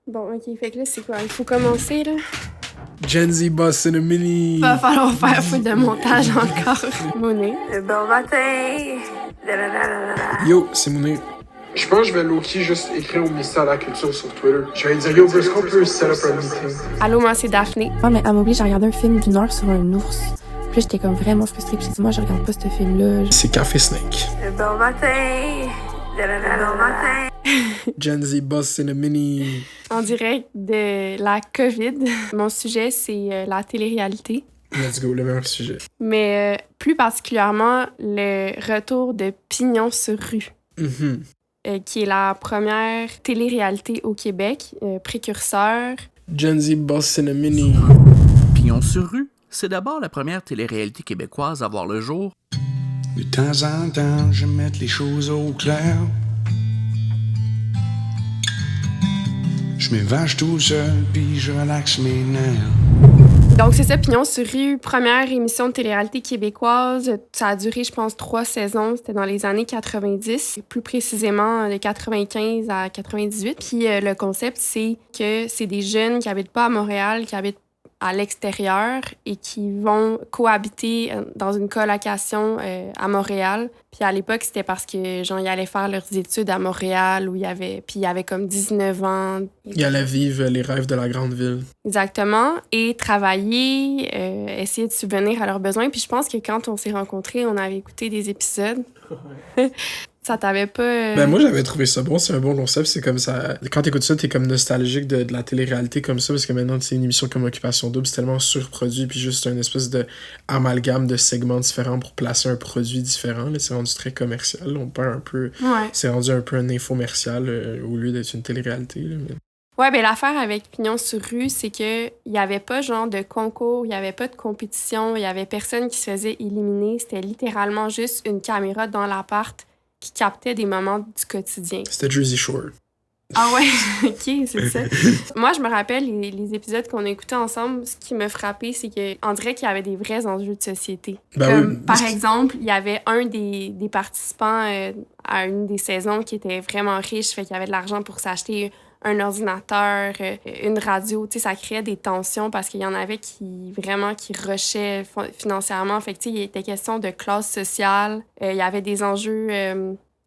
Bon, OK, fait que là, c'est quoi? Il faut commencer, là. Gen Z Boss in a Mini. Va falloir faire full de montage encore. Monet. Bon matin! Yo, c'est Monet. Je pense que je vais low-key juste écrire au ministère de la Culture sur Twitter. Je vais lui dire, yo, bro, est-ce qu'on peut set up un meeting? Allô, moi, c'est Daphné. Ouais, mais à m'oublier, j'ai regardé un film d'une heure sur un ours. Puis là, j'étais comme vraiment frustrée. Puis j'ai dit, moi, je regarde pas ce film-là. C'est Café Snake. Bon matin! Bon matin! Gen Z Boss in a Mini. En direct de la COVID. Mon sujet, c'est la télé-réalité. Let's go, le meilleur sujet. Mais plus particulièrement, le retour de Pignon sur rue. Qui est la première télé-réalité au Québec, précurseur. Gen Z Boss in a Mini. Pignon sur rue, c'est d'abord la première télé-réalité québécoise à voir le jour. De temps en temps, je mets les choses au clair. Je m'évache tout seul, puis je relaxe mes nerfs. Donc, c'est ça, Pignon sur rue, première émission de télé-réalité québécoise. Ça a duré, je pense, 3 saisons. C'était dans les années 90, plus précisément de 95 à 98. Puis le concept, c'est que c'est des jeunes qui habitent pas à Montréal, qui habitent à l'extérieur et qui vont cohabiter dans une colocation à Montréal. Puis à l'époque, c'était parce que, genre, ils allaient faire leurs études à Montréal où il y avait comme 19 ans. Ils allaient vivre les rêves de la grande ville. Exactement. Et travailler, essayer de subvenir à leurs besoins. Puis je pense que quand on s'est rencontrés, on avait écouté des épisodes. Ça t'avait pas... Ben moi, j'avais trouvé ça bon. C'est un bon concept. C'est comme ça... Quand t'écoutes ça, t'es comme nostalgique de la télé-réalité comme ça, parce que maintenant, c'est une émission comme Occupation Double, c'est tellement surproduit, puis juste une espèce de amalgame de segments différents pour placer un produit différent. Là, c'est rendu très commercial. Là, on perd un peu... Ouais. C'est rendu un peu un infomercial au lieu d'être une télé-réalité. Là, mais... Ouais, ben l'affaire avec Pignon sur rue, c'est que il y avait pas genre de concours, il y avait pas de compétition, il y avait personne qui se faisait éliminer. C'était littéralement juste une caméra dans l'appart qui captait des moments du quotidien. C'était Jersey Shore. Ah ouais, OK, c'est ça. Moi, je me rappelle les épisodes qu'on a écoutés ensemble, ce qui m'a frappé, c'est qu'on dirait qu'il y avait des vrais enjeux de société. Ben Comme, oui. par exemple, il y avait un des participants à une des saisons qui était vraiment riche, fait qu'il y avait de l'argent pour s'acheter un ordinateur, une radio. Tu sais, ça créait des tensions parce qu'il y en avait qui rushaient financièrement. Fait que, tu sais, il était question de classe sociale. Il y avait des enjeux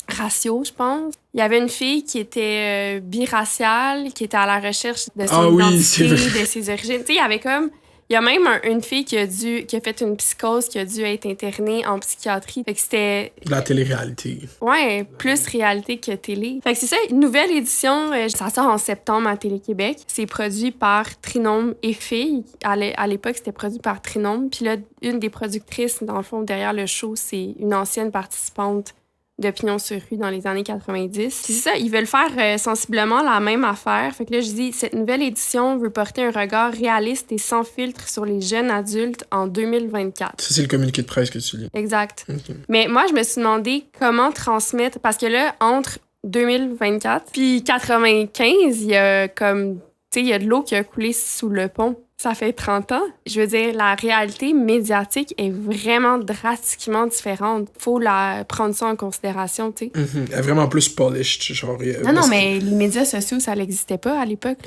raciaux, je pense. Il y avait une fille qui était biraciale, qui était à la recherche de son identité, de ses origines. Tu sais, il y avait comme... Il y a même une fille qui a fait une psychose, qui a dû être internée en psychiatrie. Fait que c'était... De la télé-réalité. Ouais, plus réalité que télé. Fait que c'est ça, une nouvelle édition, ça sort en septembre à Télé-Québec. C'est produit par Trinôme et Filles. À l'époque, c'était produit par Trinôme. Puis là, une des productrices, dans le fond, derrière le show, c'est une ancienne participante de Pignon sur rue dans les années 90. Puis c'est ça, ils veulent faire sensiblement la même affaire. Fait que là, je dis, cette nouvelle édition veut porter un regard réaliste et sans filtre sur les jeunes adultes en 2024. Ça, c'est le communiqué de presse que tu lis. Exact. Okay. Mais moi, je me suis demandé comment transmettre... Parce que là, entre 2024 puis 95, il y a comme... Tu sais, il y a de l'eau qui a coulé sous le pont. Ça fait 30 ans. Je veux dire, la réalité médiatique est vraiment drastiquement différente. Faut prendre ça en considération, tu sais. Elle est vraiment plus polished, genre... Non, mais les médias sociaux, ça n'existait pas à l'époque.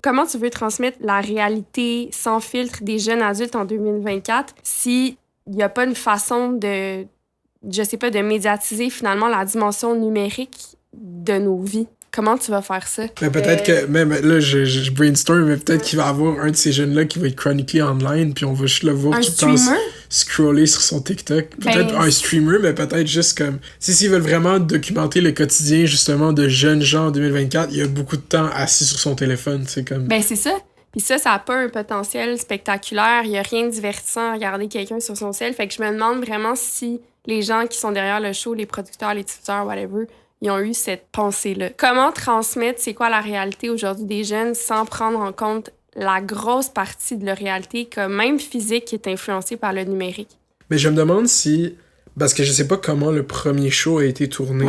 Comment tu veux transmettre la réalité sans filtre des jeunes adultes en 2024 s'il n'y a pas une façon de, je sais pas, de médiatiser finalement la dimension numérique de nos vies? Comment tu vas faire ça? Mais peut-être que, même là, je brainstorm, mais peut-être qu'il va y avoir un de ces jeunes-là qui va être chronically online, puis on va juste le voir tout le temps scroller sur son TikTok. Peut-être un streamer, mais peut-être juste comme... S'ils veulent vraiment documenter le quotidien, justement, de jeunes gens en 2024, il y a beaucoup de temps assis sur son téléphone, c'est comme... Ben, c'est ça. Puis ça n'a pas un potentiel spectaculaire. Il n'y a rien de divertissant à regarder quelqu'un sur son cell. Fait que je me demande vraiment si les gens qui sont derrière le show, les producteurs, les diffuseurs, whatever... ils ont eu cette pensée-là. Comment transmettre c'est quoi la réalité aujourd'hui des jeunes sans prendre en compte la grosse partie de leur réalité, comme même physique, qui est influencée par le numérique? Mais je me demande si... Parce que je sais pas comment le premier show a été tourné,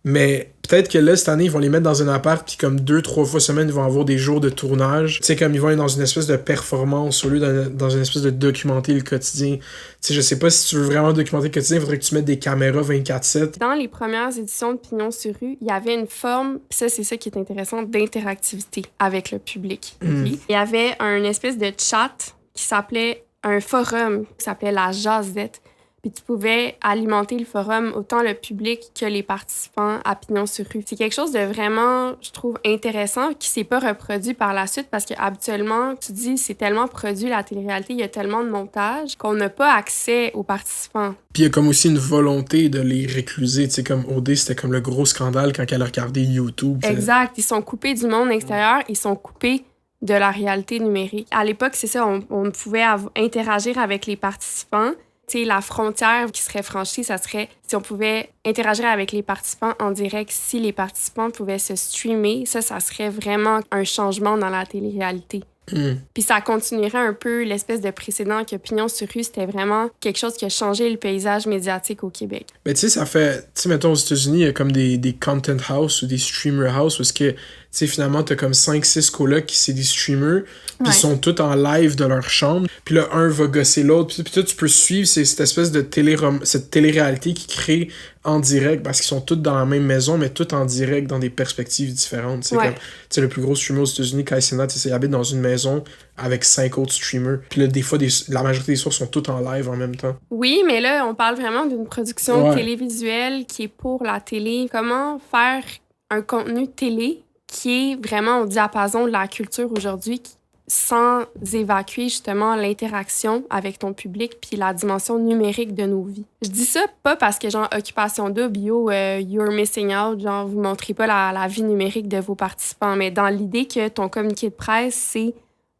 Mais peut-être que là, cette année, ils vont les mettre dans un appart, puis comme 2-3 fois semaine, ils vont avoir des jours de tournage. Tu sais, comme ils vont être dans une espèce de performance au lieu dans une espèce de documenter le quotidien. Tu sais, je sais pas si tu veux vraiment documenter le quotidien, il faudrait que tu mettes des caméras 24/7. Dans les premières éditions de Pignon sur rue, il y avait une forme, puis ça, c'est ça qui est intéressant, d'interactivité avec le public. Okay? Il y avait un espèce de chat qui s'appelait un forum, qui s'appelait la Jazette. Puis tu pouvais alimenter le forum, autant le public que les participants à Pignon sur rue. C'est quelque chose de vraiment, je trouve, intéressant qui s'est pas reproduit par la suite parce qu'habituellement, tu dis, c'est tellement produit la télé-réalité, il y a tellement de montage qu'on n'a pas accès aux participants. Puis il y a comme aussi une volonté de les récluser. Tu sais, comme OD, c'était comme le gros scandale quand elle a regardé YouTube. Exact. Ils sont coupés du monde extérieur, ils sont coupés de la réalité numérique. À l'époque, c'est ça, on pouvait interagir avec les participants. T'sais, la frontière qui serait franchie, ça serait si on pouvait interagir avec les participants en direct, si les participants pouvaient se streamer, ça serait vraiment un changement dans la télé-réalité. Puis ça continuerait un peu l'espèce de précédent que Pignon sur rue, c'était vraiment quelque chose qui a changé le paysage médiatique au Québec. Mais tu sais, ça fait... Tu sais, mettons, aux États-Unis, il y a comme des content house ou des streamer house où est-ce que, tu sais, finalement, t'as comme 5-6 colocs qui c'est des streamers, puis ils sont tous en live de leur chambre, puis là, un va gosser l'autre, puis toi, tu peux suivre cette espèce de cette télé-réalité qui crée en direct, parce qu'ils sont tous dans la même maison, mais tous en direct dans des perspectives différentes. C'est comme, tu sais, le plus gros streamer aux États-Unis, Kai Cenat, il habite dans une maison avec 5 autres streamers. Puis là, des fois, la majorité des soirs sont tous en live en même temps. Oui, mais là, on parle vraiment d'une production télévisuelle qui est pour la télé. Comment faire un contenu télé qui est vraiment au diapason de la culture aujourd'hui, sans évacuer justement l'interaction avec ton public puis la dimension numérique de nos vies. Je dis ça pas parce que, genre, Occupation Double, you're missing out, genre, vous montrez pas la vie numérique de vos participants, mais dans l'idée que ton communiqué de presse, c'est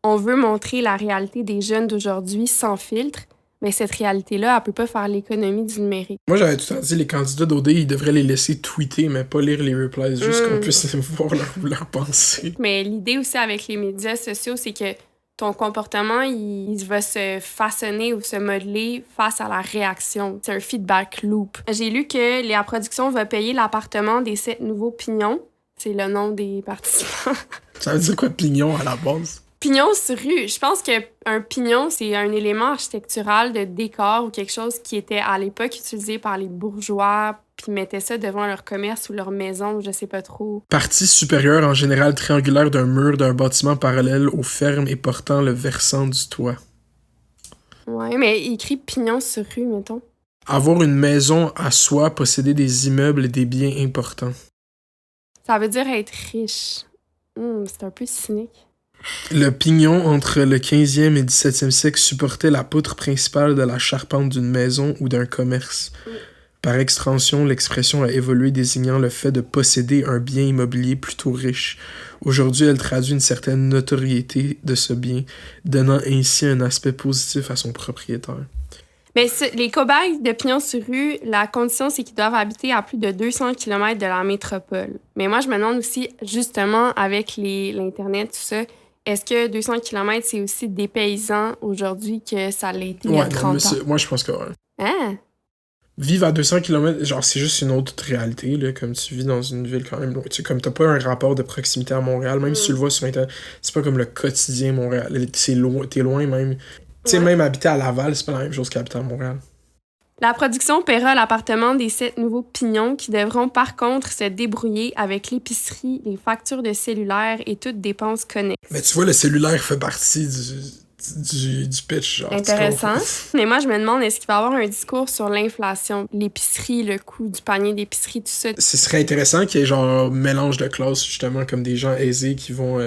on veut montrer la réalité des jeunes d'aujourd'hui sans filtre, mais cette réalité-là, elle peut pas faire l'économie du numérique. Moi, j'avais tout le temps dit, les candidats d'OD, ils devraient les laisser tweeter, mais pas lire les replies, juste qu'on puisse voir leur pensée. Mais l'idée aussi avec les médias sociaux, c'est que ton comportement, il va se façonner ou se modeler face à la réaction. C'est un feedback loop. J'ai lu que la production va payer l'appartement des 7 nouveaux pignons. C'est le nom des participants. Ça veut dire quoi, pignon, à la base? Pignon sur rue. Je pense qu'un pignon, c'est un élément architectural de décor ou quelque chose qui était à l'époque utilisé par les bourgeois, puis mettaient ça devant leur commerce ou leur maison, je sais pas trop. Partie supérieure en général triangulaire d'un mur d'un bâtiment parallèle aux fermes et portant le versant du toit. Ouais, mais écrit pignon sur rue, mettons. Avoir une maison à soi, posséder des immeubles et des biens importants. Ça veut dire être riche. C'est un peu cynique. Le pignon entre le 15e et 17e siècle supportait la poutre principale de la charpente d'une maison ou d'un commerce. Par extension, l'expression a évolué désignant le fait de posséder un bien immobilier plutôt riche. Aujourd'hui, elle traduit une certaine notoriété de ce bien, donnant ainsi un aspect positif à son propriétaire. Mais les cobayes de Pignon sur rue, la condition, c'est qu'ils doivent habiter à plus de 200 km de la métropole. Mais moi, je me demande aussi, justement, avec l'Internet, tout ça, est-ce que 200 km, c'est aussi des paysans aujourd'hui que ça l'a été il y a 30 ans? Moi, je pense que ouais. Hein? Vivre à 200 km, genre, c'est juste une autre réalité, là, comme tu vis dans une ville quand même loin. Tu sais, comme t'as pas un rapport de proximité à Montréal, même si tu le vois sur Internet, c'est pas comme le quotidien Montréal. T'es loin même. Tu sais, même habiter à Laval, c'est pas la même chose qu'habiter à Montréal. La production paiera l'appartement des 7 nouveaux pignons qui devront par contre se débrouiller avec l'épicerie, les factures de cellulaire et toutes dépenses connexes. Mais tu vois, le cellulaire fait partie du pitch. Genre, intéressant. Mais moi, je me demande, est-ce qu'il va y avoir un discours sur l'inflation, l'épicerie, le coût du panier d'épicerie, tout ça? Ce serait intéressant qu'il y ait genre un mélange de classes, justement, comme des gens aisés qui vont...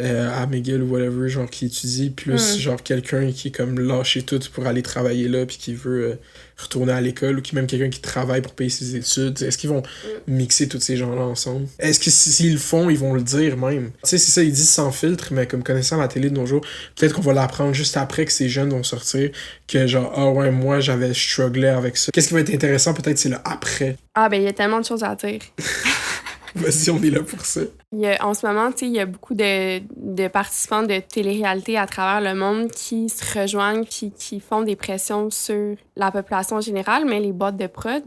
à McGill ou whatever, genre qui étudie, plus genre quelqu'un qui est comme lâché tout pour aller travailler là puis qui veut retourner à l'école, ou qui même quelqu'un qui travaille pour payer ses études. Est-ce qu'ils vont mixer tous ces gens-là ensemble? Est-ce que s'ils le font, ils vont le dire même? Tu sais, c'est ça, ils disent sans filtre, mais comme connaissant la télé de nos jours, peut-être qu'on va l'apprendre juste après que ces jeunes vont sortir, que genre, ah ouais, moi j'avais strugglé avec ça. Qu'est-ce qui va être intéressant, peut-être, c'est le après. Ah ben, il y a tellement de choses à dire. Vas-y, on est là pour ça. En ce moment, il y a beaucoup de participants de télé-réalité à travers le monde qui se rejoignent puis qui font des pressions sur la population générale, mais les boîtes de prod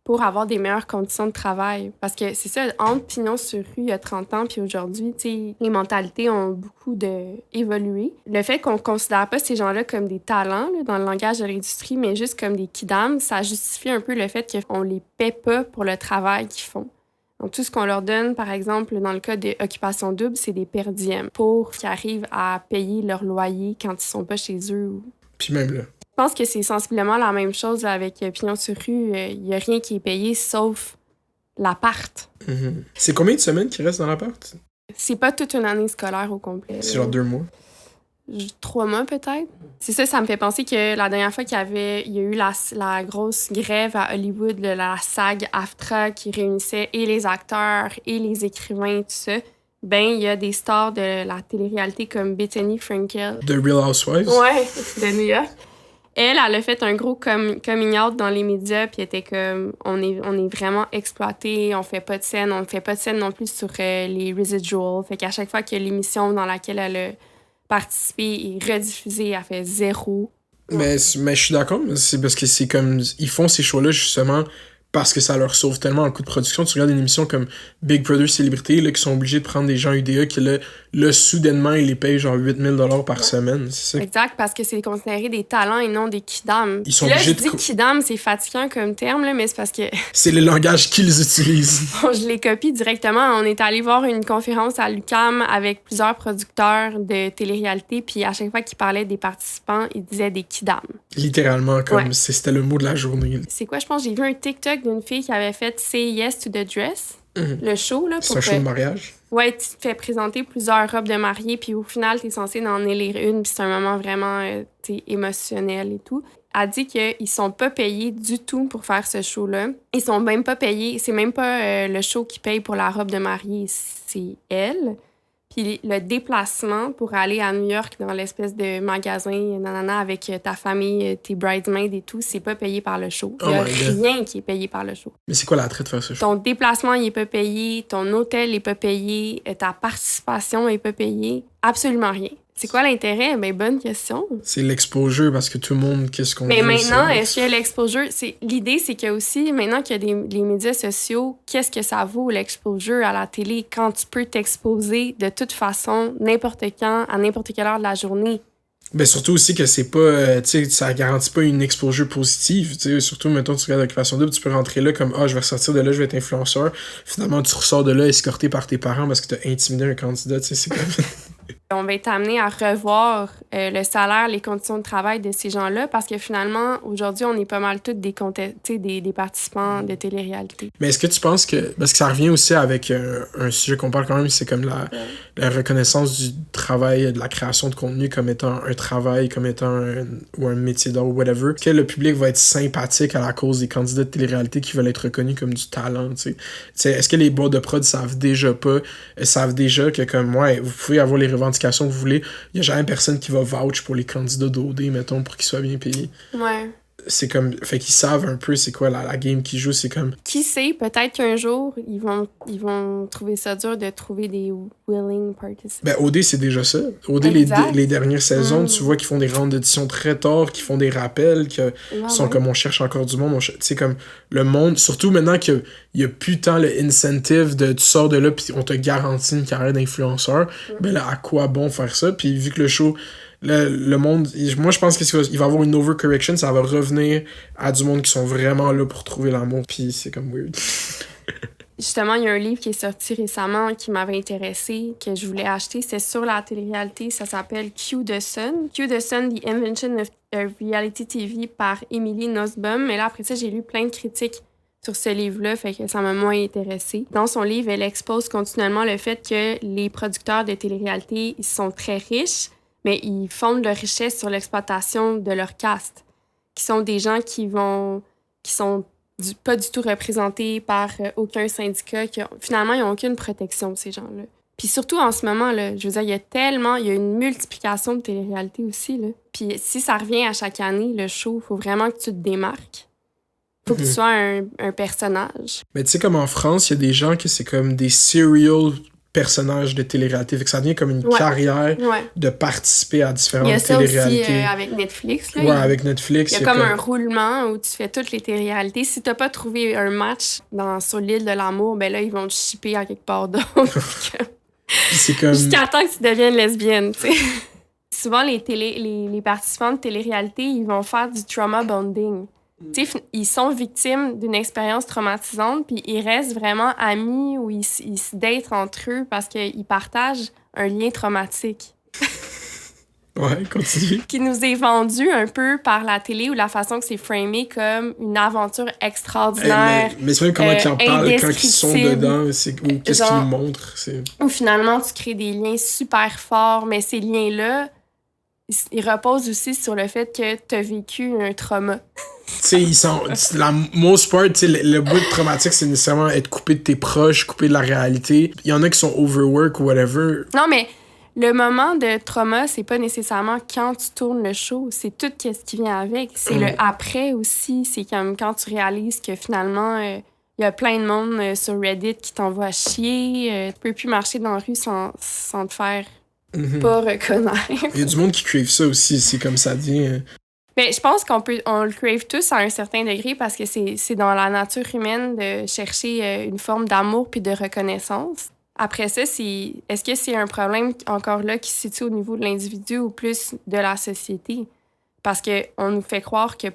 pour avoir des meilleures conditions de travail. Parce que c'est ça, entre Pignon sur rue il y a 30 ans puis aujourd'hui, les mentalités ont beaucoup évolué. Le fait qu'on ne considère pas ces gens-là comme des talents là, dans le langage de l'industrie, mais juste comme des kidams, ça justifie un peu le fait qu'on les paie pas pour le travail qu'ils font. Donc, tout ce qu'on leur donne, par exemple, dans le cas d'occupation double, c'est des per diem pour qu'ils arrivent à payer leur loyer quand ils sont pas chez eux. Puis même là. Je pense que c'est sensiblement la même chose là, avec Pignon sur rue. Il n'y a rien qui est payé sauf l'appart. Mm-hmm. C'est combien de semaines qui restent dans l'appart? C'est pas toute une année scolaire au complet. C'est genre 2 mois? 3 mois peut-être. C'est ça me fait penser que la dernière fois qu'il y a eu la grosse grève à Hollywood, la SAG-AFTRA qui réunissait et les acteurs et les écrivains et tout ça, il y a des stars de la télé-réalité comme Bethany Frankel. The Real Housewives? Ouais, de New York. Elle a fait un gros coming out dans les médias, puis elle était comme, on est vraiment exploités, on fait pas de scène non plus sur les residuals. Fait qu'à chaque fois que l'émission dans laquelle elle a participé est rediffusée, elle fait 0. Mais je suis d'accord, c'est parce que c'est comme, ils font ces shows-là justement parce que ça leur sauve tellement le coût de production. Tu regardes une émission comme Big Brother Célébrité, là, qui sont obligés de prendre des gens UDA qui, là soudainement, ils les payent genre 8 000 $ par semaine. C'est ça? Exact, parce que c'est considéré des talents et non des kidams. Ils sont là, obligés je dis kidam, c'est fatigant comme terme, là, mais c'est parce que... c'est le langage qu'ils utilisent. Bon, je les copie directement. On est allé voir une conférence à l'UQAM avec plusieurs producteurs de télé-réalité, puis à chaque fois qu'ils parlaient des participants, ils disaient des kidams. Littéralement, comme c'était le mot de la journée. C'est quoi, je pense, j'ai vu un TikTok d'une fille qui avait fait Say Yes to the Dress, le show. Là, c'est un show de mariage? Ouais, tu te fais présenter plusieurs robes de mariée, puis au final, t'es censé en élire une, puis c'est un moment vraiment émotionnel et tout. Elle dit qu'ils sont pas payés du tout pour faire ce show-là. Ils sont même pas payés, c'est même pas le show qui paye pour la robe de mariée, c'est elle. Puis le déplacement pour aller à New York dans l'espèce de magasin nanana avec ta famille, tes bridesmaids et tout, c'est pas payé par le show. Il y a rien qui est payé par le show. Mais c'est quoi l'attrait de faire ce show? Ton déplacement, il est pas payé. Ton hôtel est pas payé. Ta participation est pas payée. Absolument rien. C'est quoi l'intérêt? Bonne question. C'est l'exposure parce que tout le monde, qu'est-ce qu'on Mais maintenant, est-ce que l'exposure... L'idée, c'est que aussi, maintenant qu'il y a les médias sociaux, qu'est-ce que ça vaut, l'exposure à la télé, quand tu peux t'exposer de toute façon, n'importe quand, à n'importe quelle heure de la journée? Ben surtout aussi que c'est pas, ça garantit pas une exposure positive, surtout, mettons, tu regardes Occupation Double, tu peux rentrer là comme, je vais ressortir de là, je vais être influenceur. Finalement, tu ressors de là escorté par tes parents parce que t'as intimidé un candidat, c'est comme... On va être amené à revoir le salaire, les conditions de travail de ces gens-là parce que finalement, aujourd'hui, on est pas mal tous des participants de télé-réalité. Mais est-ce que tu penses que... Parce que ça revient aussi avec un sujet qu'on parle quand même, c'est comme la reconnaissance du travail, de la création de contenu comme étant un travail, comme étant un métier d'art ou whatever. Est-ce que le public va être sympathique à la cause des candidats de télé-réalité qui veulent être reconnus comme du talent, est-ce que les boîtes de prod savent déjà que comme, vous pouvez avoir les revendications que vous voulez, il n'y a jamais personne qui va vouch pour les candidats d'OD, mettons, pour qu'ils soient bien payés. Ouais. C'est comme... Fait qu'ils savent un peu c'est quoi la game qu'ils jouent, c'est comme... Qui sait, peut-être qu'un jour, ils vont trouver ça dur de trouver des willing participants. OD, c'est déjà ça. OD, les dernières saisons, tu vois qu'ils font des rounds d'édition très tard, qu'ils font des rappels, qu'ils sont comme on cherche encore du monde. C'est comme le monde, surtout maintenant qu'il y a plus tant le incentive de tu sors de là puis on te garantit une carrière d'influenceur, là, à quoi bon faire ça? Puis vu que le show... Le monde, moi je pense qu'il va y avoir une overcorrection, ça va revenir à du monde qui sont vraiment là pour trouver l'amour, puis c'est comme weird. Justement, il y a un livre qui est sorti récemment qui m'avait intéressée, que je voulais acheter, c'est sur la télé-réalité, ça s'appelle Q the Sun. Q the Sun, The Invention of Reality TV par Emily Nussbaum. Mais là, après ça, j'ai lu plein de critiques sur ce livre-là, fait que ça m'a moins intéressée. Dans son livre, elle expose continuellement le fait que les producteurs de télé-réalité, ils sont très riches, mais ils fondent leur richesse sur l'exploitation de leur cast, qui sont des gens qui sont pas du tout représentés par aucun syndicat, finalement, ils n'ont aucune protection, ces gens-là. Puis surtout, en ce moment, là, je veux dire, il y a une multiplication de télé-réalité aussi, là. Puis si ça revient à chaque année, le show, il faut vraiment que tu te démarques. Faut que tu sois un personnage. Mais tu sais, comme en France, il y a des gens que c'est comme des serial personnage de télé-réalité. Fait que ça devient comme une carrière de participer à différentes télé-réalités. Il y a ça aussi avec Netflix. Là, avec Netflix. Il y a comme un roulement où tu fais toutes les télé-réalités. Si t'as pas trouvé un match sur l'île de l'amour, ben là, ils vont te shipper à quelque part d'autre. C'est comme... Jusqu'à temps que tu deviennes lesbienne, tu sais. Souvent, les participants de télé-réalité, ils vont faire du trauma bonding. Tu sais, ils sont victimes d'une expérience traumatisante, puis ils restent vraiment amis ou ils se datent entre eux parce qu'ils partagent un lien traumatique. Ouais, continue. Qui nous est vendu un peu par la télé ou la façon que c'est framé comme une aventure extraordinaire. Mais c'est même comment ils en parlent quand ils sont dedans, ou qu'est-ce qu'ils nous montrent. Ou finalement, tu crées des liens super forts, mais ces liens-là, ils reposent aussi sur le fait que tu as vécu un trauma. Tu sais, ils sont. La most part, tu sais, le bout traumatique, c'est nécessairement être coupé de tes proches, coupé de la réalité. Il y en a qui sont overwork ou whatever. Non, mais le moment de trauma, c'est pas nécessairement quand tu tournes le show, c'est tout ce qui vient avec. C'est le après aussi. C'est comme quand tu réalises que finalement, il y a plein de monde sur Reddit qui t'envoie chier. Tu peux plus marcher dans la rue sans te faire pas reconnaître. Il y a du monde qui crave ça aussi, c'est comme ça dit. Mais je pense on le crave tous à un certain degré parce que c'est dans la nature humaine de chercher une forme d'amour puis de reconnaissance. Après ça, est-ce que c'est un problème encore là qui se situe au niveau de l'individu ou plus de la société? Parce qu'on nous fait croire que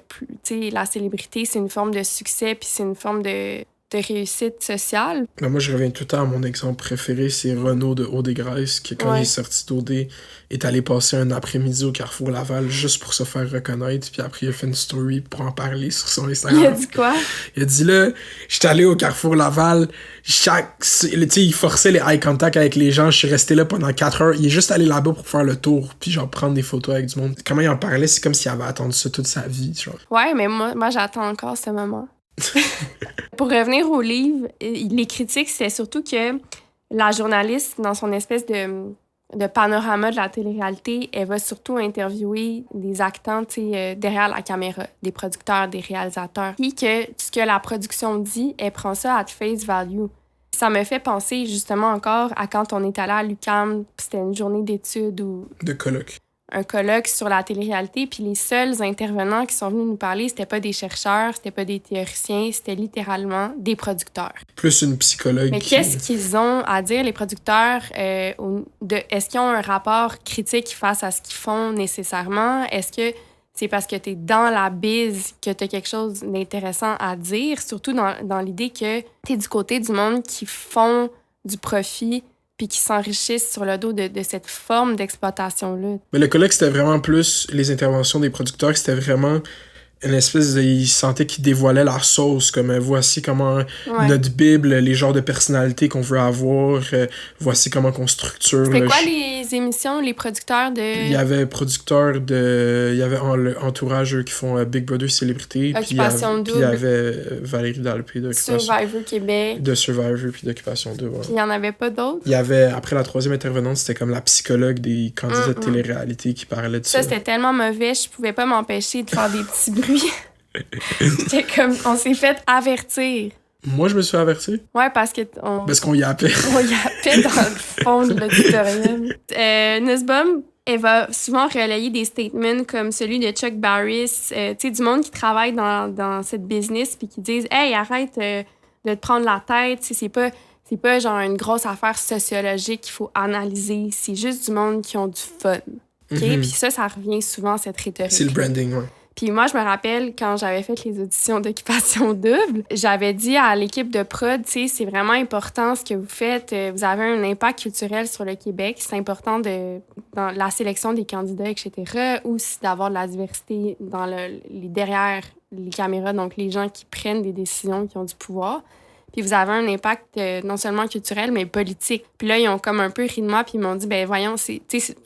la célébrité, c'est une forme de succès puis c'est une forme de réussite sociale. Ben moi, je reviens tout le temps à mon exemple préféré, c'est Renaud de Haut-des-Graisses, qui, quand il est sorti d'OD, est allé passer un après-midi au Carrefour Laval juste pour se faire reconnaître, puis après, il a fait une story pour en parler sur son Instagram. Il a dit quoi? Il a dit là, j'étais allé au Carrefour Laval, tu sais, il forçait les eye contact avec les gens, je suis resté là pendant 4 heures, il est juste allé là-bas pour faire le tour, puis genre prendre des photos avec du monde. Comment il en parlait, c'est comme s'il avait attendu ça toute sa vie, genre. Ouais, mais moi j'attends encore ce moment. Pour revenir au livre, les critiques, c'est surtout que la journaliste, dans son espèce de panorama de la télé-réalité, elle va surtout interviewer des acteurs derrière la caméra, des producteurs, des réalisateurs. Puis que ce que la production dit, elle prend ça at face value. Ça me fait penser justement encore à quand on est allé à l'UQAM, puis c'était une journée d'études ou... De colloque. Un colloque sur la télé-réalité, puis les seuls intervenants qui sont venus nous parler, c'était pas des chercheurs, c'était pas des théoriciens, c'était littéralement des producteurs. Plus une psychologue. Mais qu'est-ce qu'ils ont à dire, les producteurs? Est-ce qu'ils ont un rapport critique face à ce qu'ils font nécessairement? Est-ce que c'est parce que t'es dans la bise que t'as quelque chose d'intéressant à dire? Surtout dans l'idée que t'es du côté du monde qui font du profit puis qui s'enrichissent sur le dos de cette forme d'exploitation-là. Mais le colloque, c'était vraiment plus les interventions des producteurs, c'était vraiment une espèce de... Ils sentaient qu'ils dévoilaient leur sauce, comme voici comment notre Bible, les genres de personnalités qu'on veut avoir, voici comment qu'on structure... C'était quoi les émissions, les producteurs de... Il y avait producteurs de... Il y avait Entourage, eux, qui font Big Brother Célébrité. Occupation Double. Puis il y avait Valérie Dalpé d'Occupation... Survivor Québec. De Survivor, puis d'Occupation Double. Ouais. Puis il n'y en avait pas d'autres? Il y avait, après la troisième intervenante, c'était comme la psychologue des candidats de télé-réalité qui parlait de ça. Ça, c'était tellement mauvais, je pouvais pas m'empêcher de faire des petits bruits. J'étais comme, on s'est fait avertir. Moi, je me suis averti? Ouais, parce qu'on yappait. On yappait dans le fond de l'auditorium. Nussbaum, elle va souvent relayer des statements comme celui de Chuck Barris, tu sais, du monde qui travaille dans cette business puis qui disent « Hey, arrête de te prendre la tête, c'est pas genre une grosse affaire sociologique qu'il faut analyser, c'est juste du monde qui ont du fun. » Okay? Puis ça revient souvent, cette rhétorique. C'est le branding, ouais. Puis moi, je me rappelle, quand j'avais fait les auditions d'Occupation Double, j'avais dit à l'équipe de prod, tu sais, c'est vraiment important ce que vous faites. Vous avez un impact culturel sur le Québec. C'est important dans la sélection des candidats, etc. Ou d'avoir de la diversité derrière les caméras, donc les gens qui prennent des décisions, qui ont du pouvoir. Puis vous avez un impact non seulement culturel, mais politique. Puis là, ils ont comme un peu ri de moi, puis ils m'ont dit, ben voyons,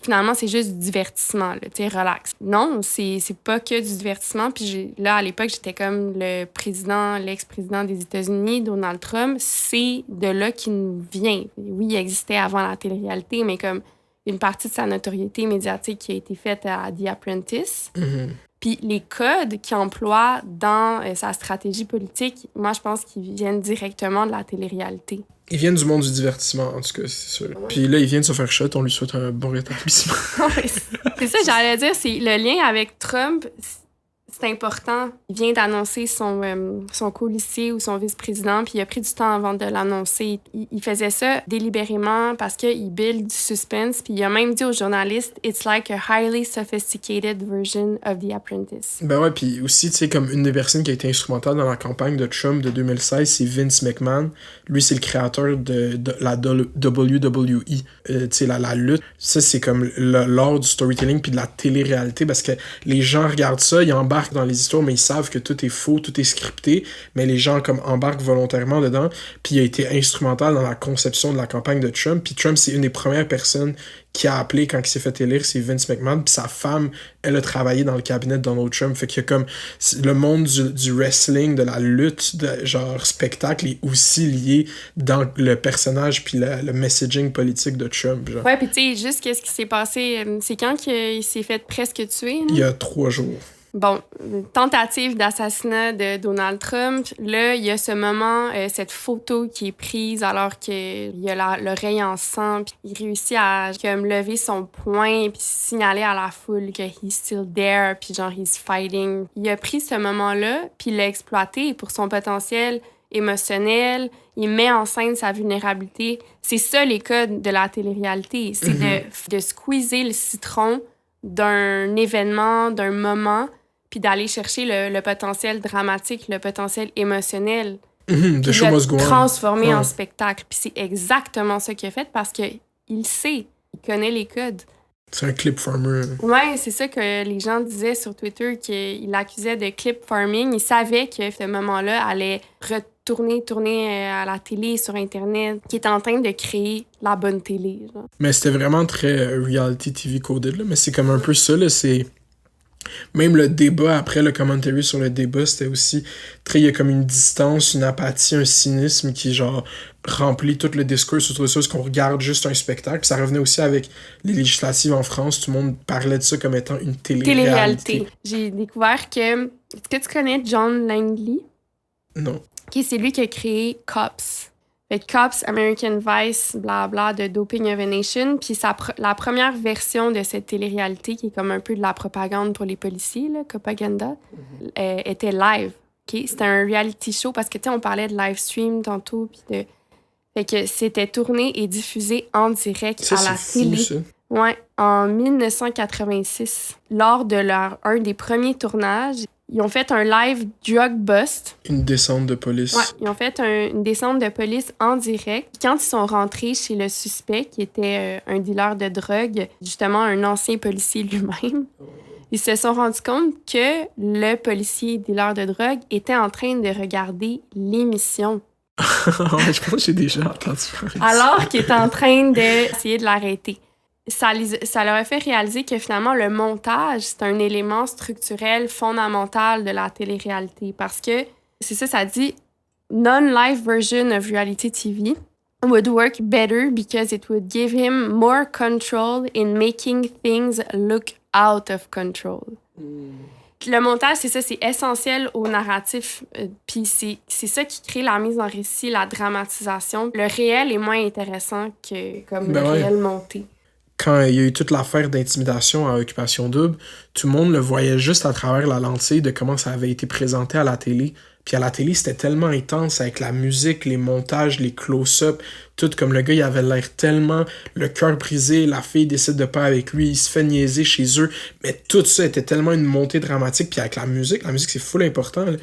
finalement, c'est juste du divertissement, tu sais, relax. Non, c'est pas que du divertissement. Puis là, à l'époque, j'étais comme l'ex-président des États-Unis, Donald Trump. C'est de là qu'il nous vient. Oui, il existait avant la télé-réalité, mais comme une partie de sa notoriété médiatique qui a été faite à The Apprentice. Puis les codes qu'il emploie dans sa stratégie politique, moi, je pense qu'ils viennent directement de la télé-réalité. Ils viennent du monde du divertissement, en tout cas, c'est sûr. Ouais. Puis là, ils viennent de se faire shot, on lui souhaite un bon rétablissement. C'est ça, j'allais dire, c'est le lien avec Trump, c'est important. Il vient d'annoncer son colistier ou son vice-président, puis il a pris du temps avant de l'annoncer. Il faisait ça délibérément parce qu'il build du suspense, puis il a même dit aux journalistes « It's like a highly sophisticated version of The Apprentice ». Ben ouais, puis aussi, tu sais, comme une des personnes qui a été instrumentale dans la campagne de Trump de 2016, c'est Vince McMahon. Lui, c'est le créateur de la WWE, tu sais, la lutte. Ça, c'est comme l'art du storytelling puis de la télé-réalité, parce que les gens regardent ça, ils embarquent dans les histoires, mais ils savent que tout est faux, tout est scripté, mais les gens comme embarquent volontairement dedans, puis il a été instrumental dans la conception de la campagne de Trump, puis Trump, c'est une des premières personnes qui a appelé quand il s'est fait élire, c'est Vince McMahon, puis sa femme, elle a travaillé dans le cabinet de Donald Trump, fait qu'il y a comme le monde du wrestling, de la lutte, de genre spectacle est aussi lié dans le personnage puis le messaging politique de Trump, genre. Ouais, puis tu sais, juste qu'est-ce qui s'est passé, c'est quand qu'il s'est fait presque tuer? Hein? Il y a 3 jours. Bon, tentative d'assassinat de Donald Trump. Là, il y a ce moment, cette photo qui est prise alors qu'il y a l'oreille en sang. Puis il réussit à comme lever son poing puis signaler à la foule que he's still there, puis genre he's fighting. Il a pris ce moment-là puis il l'a exploité pour son potentiel émotionnel. Il met en scène sa vulnérabilité. C'est ça les codes de la télé-réalité. C'est de squeezer le citron d'un événement, d'un moment, puis d'aller chercher le potentiel dramatique, le potentiel émotionnel, de show must go on. Transformer en spectacle. Puis c'est exactement ça qu'il a fait parce qu'il sait, il connaît les codes. C'est un clip farmer. Ouais, c'est ça que les gens disaient sur Twitter, qu'il l'accusait de clip farming. Il savait que ce moment-là allait tourner à la télé, sur Internet, qu'il était en train de créer la bonne télé. Genre. Mais c'était vraiment très reality TV coded, là. Mais c'est comme un peu ça, là, c'est... Même le débat, après le commentary sur le débat, c'était aussi très... Il y a comme une distance, une apathie, un cynisme qui, genre, remplit tout le discours autour de ça, parce qu'on regarde juste un spectacle. Puis ça revenait aussi avec les législatives en France. Tout le monde parlait de ça comme étant une télé-réalité. J'ai découvert que... Est-ce que tu connais John Langley? Non. Okay, c'est lui qui a créé Cops. Fait Cops, American Vice, blabla, de Doping of a Nation. Puis la première version de cette télé-réalité, qui est comme un peu de la propagande pour les policiers, là, propaganda, était live. Okay? C'était un reality show parce que, tu sais, on parlait de live stream tantôt. Puis de... Fait que c'était tourné et diffusé en direct ça, à la télé. Ça. Ouais, en 1986, lors de un des premiers tournages. Ils ont fait un live drug bust. Une descente de police. Ouais, ils ont fait une descente de police en direct. Quand ils sont rentrés chez le suspect, qui était un dealer de drogue, justement un ancien policier lui-même, ils se sont rendus compte que le policier dealer de drogue était en train de regarder l'émission. Je pense que j'ai déjà entendu parler. Alors qu'il était en train d'essayer de l'arrêter. Ça leur a fait réaliser que finalement, le montage, c'est un élément structurel fondamental de la télé-réalité. Parce que, c'est ça, ça dit « Non-live version of reality TV would work better because it would give him more control in making things look out of control. » Le montage, c'est ça, c'est essentiel au narratif. Puis c'est ça qui crée la mise en récit, la dramatisation. Le réel est moins intéressant que comme le réel monté. Quand il y a eu toute l'affaire d'intimidation à Occupation Double, tout le monde le voyait juste à travers la lentille de comment ça avait été présenté à la télé. Puis à la télé, c'était tellement intense avec la musique, les montages, les close-up, tout comme le gars, il avait l'air tellement le cœur brisé, la fille décide de pas avec lui, il se fait niaiser chez eux, mais tout ça était tellement une montée dramatique. Puis avec la musique c'est full important. Ouais.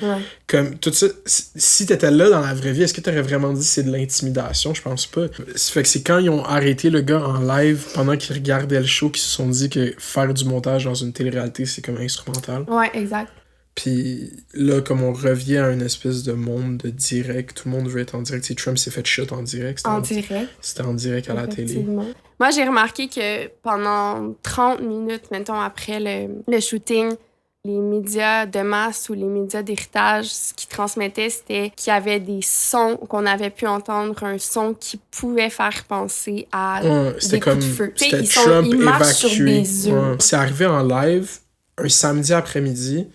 Comme tout ça, si t'étais là dans la vraie vie, est-ce que t'aurais vraiment dit que c'est de l'intimidation? Je pense pas. Fait que c'est quand ils ont arrêté le gars en live pendant qu'ils regardaient le show qu'ils se sont dit que faire du montage dans une télé-réalité, c'est comme instrumental. Ouais, exact. Puis là, comme on revient à une espèce de monde de direct, tout le monde veut être en direct. T'sais, Trump s'est fait shot en direct. C'était en direct à la télé. Moi, j'ai remarqué que pendant 30 minutes, mettons, après le shooting, les médias de masse ou les médias d'héritage, ce qu'ils transmettaient, c'était qu'il y avait des sons qu'on avait pu entendre, un son qui pouvait faire penser à des coups de feu. C'était Trump évacué. C'est arrivé en live. un samedi après-midi.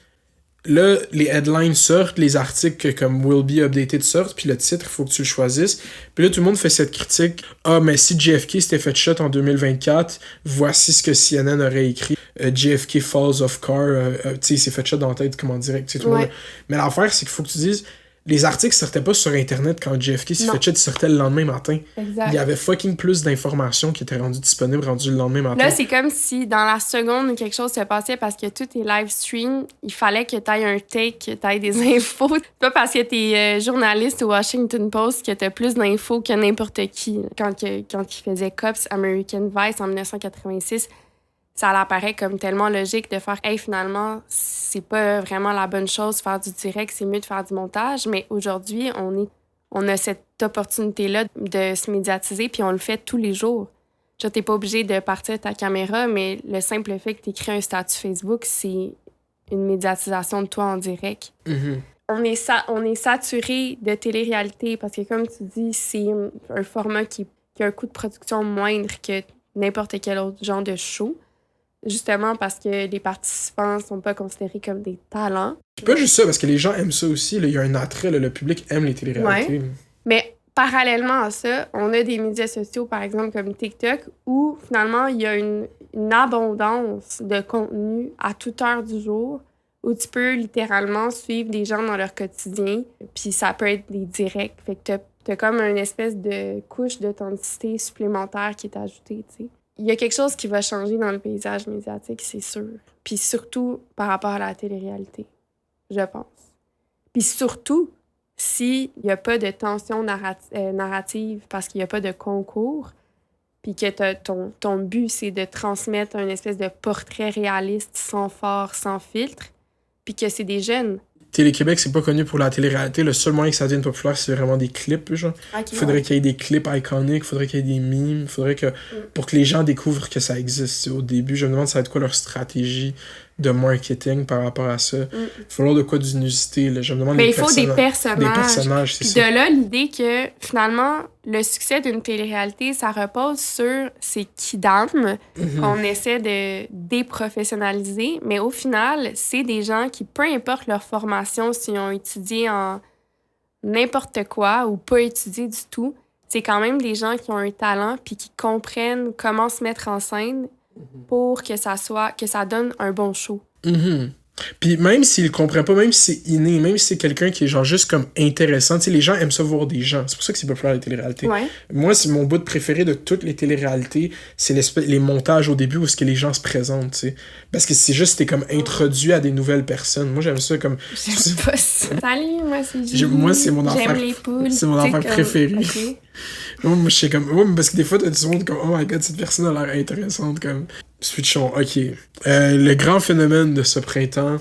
Là, les headlines sortent, les articles comme Will Be Updated sortent, puis le titre, il faut que tu le choisisses. Puis là, tout le monde fait cette critique. Ah, mais si JFK s'était fait shot en 2024, voici ce que CNN aurait écrit. JFK falls off car. Tu sais, il s'est fait shot dans la tête, comme en direct. Tout le monde. Mais l'affaire, c'est qu'il faut que tu dises... Les articles sortaient pas sur Internet quand JFK s'est fait shot, ils sortaient le lendemain matin. Exact. Il y avait fucking plus d'informations qui étaient rendues disponibles le lendemain matin. Là, c'est comme si dans la seconde où quelque chose se passait parce que tout est live stream, il fallait que tu aies un take, que tu aies des infos. C'est pas parce que tu es journaliste au Washington Post que tu as plus d'infos que n'importe qui. Quand il faisait Cops American Vice en 1986, ça apparaît comme tellement logique de faire « Hey, finalement, c'est pas vraiment la bonne chose, faire du direct, c'est mieux de faire du montage. » Mais aujourd'hui, on a cette opportunité-là de se médiatiser, puis on le fait tous les jours. Tu n'es pas obligé de partir ta caméra, mais le simple fait que tu écris un statut Facebook, c'est une médiatisation de toi en direct. Mm-hmm. On est saturé de télé-réalité parce que, comme tu dis, c'est un format qui a un coût de production moindre que n'importe quel autre genre de show. Justement parce que les participants sont pas considérés comme des talents. C'est pas juste ça, parce que les gens aiment ça aussi. Il y a un attrait, là, le public aime les téléréalités. Ouais. Mais parallèlement à ça, on a des médias sociaux, par exemple, comme TikTok, où finalement, il y a une abondance de contenu à toute heure du jour, où tu peux littéralement suivre des gens dans leur quotidien, puis ça peut être des directs. Fait que t'as comme une espèce de couche d'authenticité supplémentaire qui est ajoutée, tu sais. Il y a quelque chose qui va changer dans le paysage médiatique, c'est sûr. Puis surtout par rapport à la télé-réalité, je pense. Puis surtout, s'il n'y a pas de tension narrative parce qu'il n'y a pas de concours, puis que ton but, c'est de transmettre un espèce de portrait réaliste, sans phare, sans filtre, puis que c'est des jeunes. Télé-Québec, c'est pas connu pour la télé-réalité. Le seul moyen que ça devienne populaire, c'est vraiment des clips, genre. Okay, faudrait qu'il y ait des clips iconiques, faudrait qu'il y ait des memes, faudrait que... Pour que les gens découvrent que ça existe. Au début, je me demande ça va être quoi leur stratégie de marketing par rapport à ça. Il faut falloir de quoi d'inusité, là. Je me demande il faut des personnages. Des personnages, c'est ça. Puis de là, l'idée que, finalement, le succès d'une télé-réalité, ça repose sur ces kidams qu'on essaie de déprofessionnaliser. Mais au final, c'est des gens qui, peu importe leur formation, s'ils ont étudié en n'importe quoi ou pas étudié du tout, c'est quand même des gens qui ont un talent puis qui comprennent comment se mettre en scène pour que ça donne un bon show. Mm-hmm. Puis même s'il le comprend pas, même si c'est inné, même si c'est quelqu'un qui est genre juste comme intéressant, tu sais, les gens aiment ça voir des gens. C'est pour ça que c'est populaire les téléréalités. Ouais. Moi, c'est mon bout préféré de toutes les téléréalités, c'est les montages au début où est-ce que les gens se présentent, tu sais. Parce que c'est juste, t'es comme introduit à des nouvelles personnes. Moi, j'aime ça comme... J'aime pas ça. Salut, moi, c'est Julie. Moi, c'est mon affaire... J'aime les poules. C'est mon affaire préférée. Okay. Moi, je sais comme... Ouais, parce que des fois, t'as du monde comme... Oh my God, cette personne a l'air intéressante, comme... Switchons, ok. Le grand phénomène de ce printemps,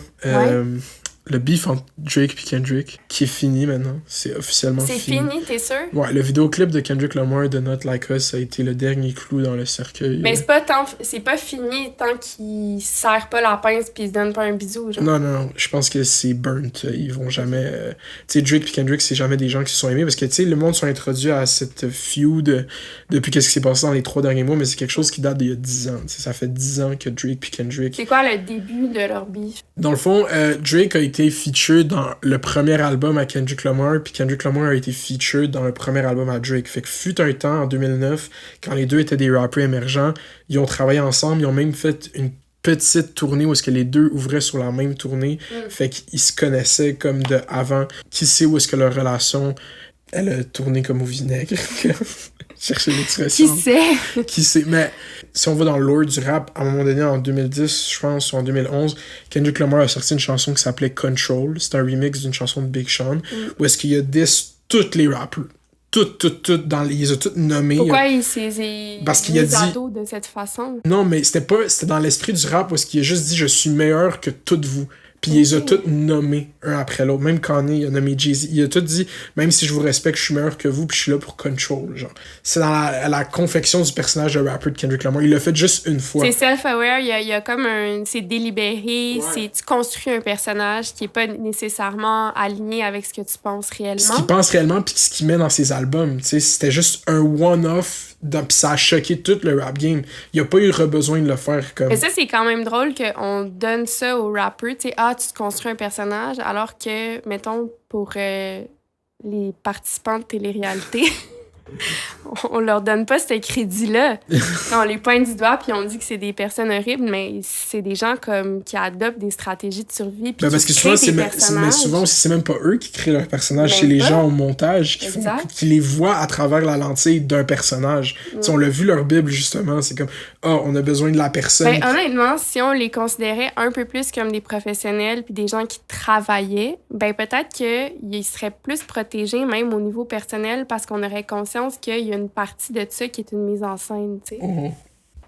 le beef entre Drake et Kendrick, qui est fini maintenant. C'est officiellement fini. C'est fini, t'es sûr? Ouais, le vidéoclip de Kendrick Lamar de Not Like Us a été le dernier clou dans le cercueil. Mais c'est pas fini tant qu'il serre pas la pince pis il se donne pas un bisou, genre. Non. Je pense que c'est burnt. Ils vont jamais... Tu sais, Drake et Kendrick, c'est jamais des gens qui se sont aimés parce que, tu sais, le monde sont introduits à cette feud depuis qu'est-ce qui s'est passé dans les 3 derniers mois, mais c'est quelque chose qui date d'il y a 10 ans. T'sais, ça fait 10 ans que Drake et Kendrick... C'est quoi le début de leur beef? Dans le fond, Drake a été featured dans le premier album à Kendrick Lamar, puis Kendrick Lamar a été featured dans le premier album à Drake. Fait que fut un temps, en 2009, quand les deux étaient des rappers émergents, ils ont travaillé ensemble, ils ont même fait une petite tournée où est-ce que les deux ouvraient sur la même tournée. Fait qu'ils se connaissaient comme de avant. Qui sait où est-ce que leur relation, elle a tourné comme au vinaigre. Chercher l'expression. Qui sait? Mais si on va dans le lore du rap, à un moment donné, en 2010, je pense, ou en 2011, Kendrick Lamar a sorti une chanson qui s'appelait Control. C'est un remix d'une chanson de Big Sean, où est-ce qu'il y a tous les rappers. Toutes, ils les a toutes nommés. Pourquoi il s'est parce qu'il a dit ados de cette façon? Non, mais c'était dans l'esprit du rap, où est-ce qu'il a juste dit « Je suis meilleur que toutes vous ». Puis il les a toutes nommés un après l'autre. Même Kanye, il a nommé Jay-Z. Il a tout dit, même si je vous respecte, je suis meilleur que vous, puis je suis là pour control. Genre. C'est dans la confection du personnage de rapper de Kendrick Lamar. Il l'a fait juste une fois. C'est self-aware. Il y a comme c'est délibéré. Ouais. Tu construis un personnage qui est pas nécessairement aligné avec ce que tu penses réellement. Ce qu'il pense réellement, puis ce qu'il met dans ses albums. T'sais, c'était juste un one-off Puis ça a choqué tout le rap game. Il a pas eu besoin de le faire comme... Mais ça, c'est quand même drôle qu'on donne ça aux rappers. Tu sais, tu te construis un personnage, alors que, mettons, pour les participants de télé-réalité... on leur donne pas ce crédit-là. On les pointe du doigt puis on dit que c'est des personnes horribles, mais c'est des gens comme qui adoptent des stratégies de survie puis parce que souvent, mais souvent aussi, c'est même pas eux qui créent leur personnage, c'est les gens au montage qui les voient à travers la lentille d'un personnage. On l'a vu leur Bible, justement, c'est comme on a besoin de la personne. Honnêtement, si on les considérait un peu plus comme des professionnels puis des gens qui travaillaient, peut-être qu'ils seraient plus protégés même au niveau personnel parce qu'on aurait conscience qu'il y a une partie de ça qui est une mise en scène, tu sais.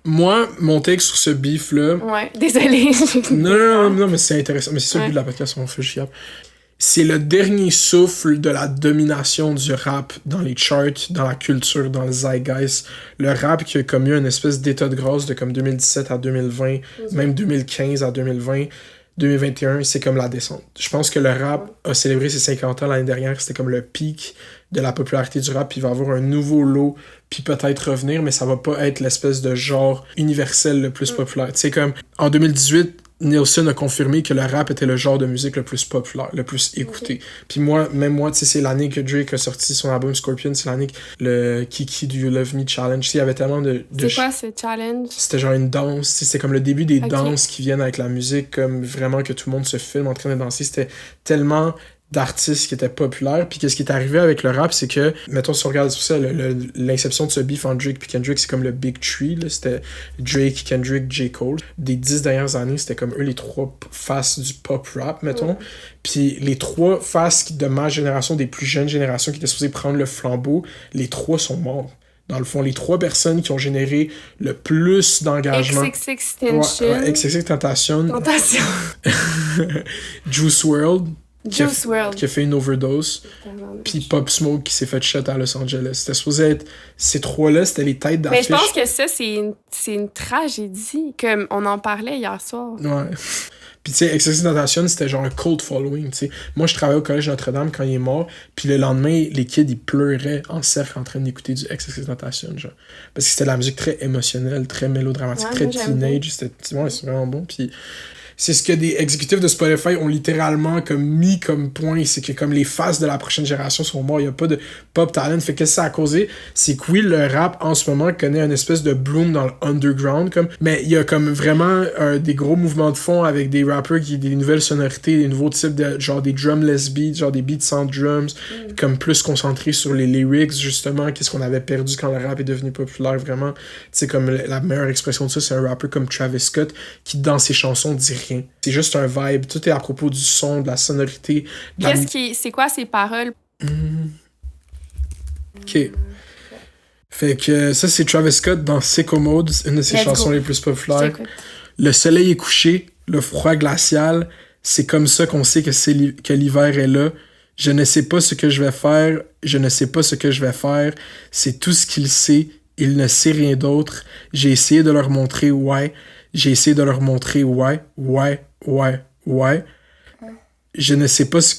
Moi, mon take sur ce beef-là... Ouais, désolée. non, mais c'est intéressant. Mais c'est ça le but de la podcast, on fait chiable. C'est le dernier souffle de la domination du rap dans les charts, dans la culture, dans le zeitgeist. Le rap qui a comme eu une espèce d'état de grâce de comme 2017 à 2020, même 2015 à 2020... 2021, c'est comme la descente. Je pense que le rap a célébré ses 50 ans l'année dernière. C'était comme le pic de la popularité du rap. Puis il va y avoir un nouveau lot, puis peut-être revenir, mais ça va pas être l'espèce de genre universel le plus populaire. Tu sais, comme en 2018, Nielsen a confirmé que le rap était le genre de musique le plus populaire, le plus écouté. Puis même moi, tu sais, c'est l'année que Drake a sorti son album Scorpion, c'est l'année que le Kiki Do You Love Me Challenge, tu sais, il y avait tellement de c'est quoi ce challenge? C'était genre une danse, tu sais, c'était comme le début des danses qui viennent avec la musique, comme vraiment que tout le monde se filme en train de danser. C'était tellement d'artistes qui étaient populaires. Puis qu'est-ce qui est arrivé avec le rap, c'est que, mettons, si on regarde sur ça, l'inception de ce beef entre Drake et Kendrick, c'est comme le Big Three, là. C'était Drake, Kendrick, J. Cole. Des 10 dernières années, c'était comme eux les trois faces du pop rap, mettons. Puis les trois faces de ma génération, des plus jeunes générations qui étaient supposées prendre le flambeau, les trois sont morts. Dans le fond, les trois personnes qui ont généré le plus d'engagement. XXXTentacion. XXXTentacion. Juice WRLD. Qui a fait une overdose. Puis Pop Smoke qui s'est fait shot à Los Angeles. C'était supposé être... Ces trois-là, c'était les têtes d'affiche. Mais je pense que ça, c'est une tragédie. Comme on en parlait hier soir. Ouais. Puis tu sais, XXXTentacion, c'était genre un cult following, tu sais. Moi, je travaillais au Collège Notre-Dame quand il est mort, puis le lendemain, les kids, ils pleuraient en cercle en train d'écouter du XXXTentacion, genre. Parce que c'était de la musique très émotionnelle, très mélodramatique, très teenage. C'était vraiment bon, puis... C'est ce que des exécutifs de Spotify ont littéralement comme mis comme point, c'est que comme les faces de la prochaine génération sont morts, il n'y a pas de pop talent. Fait que ça a causé, c'est que oui, le rap en ce moment connaît une espèce de bloom dans le underground, comme, mais il y a comme vraiment des gros mouvements de fond avec des rappers qui des nouvelles sonorités, des nouveaux types de genre des drumless beats, genre des beats sans drums, comme plus concentrés sur les lyrics, justement, qu'est-ce qu'on avait perdu quand le rap est devenu populaire, vraiment. Tu sais, comme la meilleure expression de ça, c'est un rappeur comme Travis Scott qui, dans ses chansons, dit rien. C'est juste un vibe. Tout est à propos du son, de la sonorité. C'est quoi ces paroles? OK. Fait que ça, c'est Travis Scott dans Sicko Mode, une de ses chansons les plus populaires. Le soleil est couché, le froid glacial, c'est comme ça qu'on sait que l'hiver est là. Je ne sais pas ce que je vais faire, je ne sais pas ce que je vais faire. C'est tout ce qu'il sait, il ne sait rien d'autre. J'ai essayé de leur montrer ouais. J'ai essayé de leur montrer ouais. Je ne sais pas ce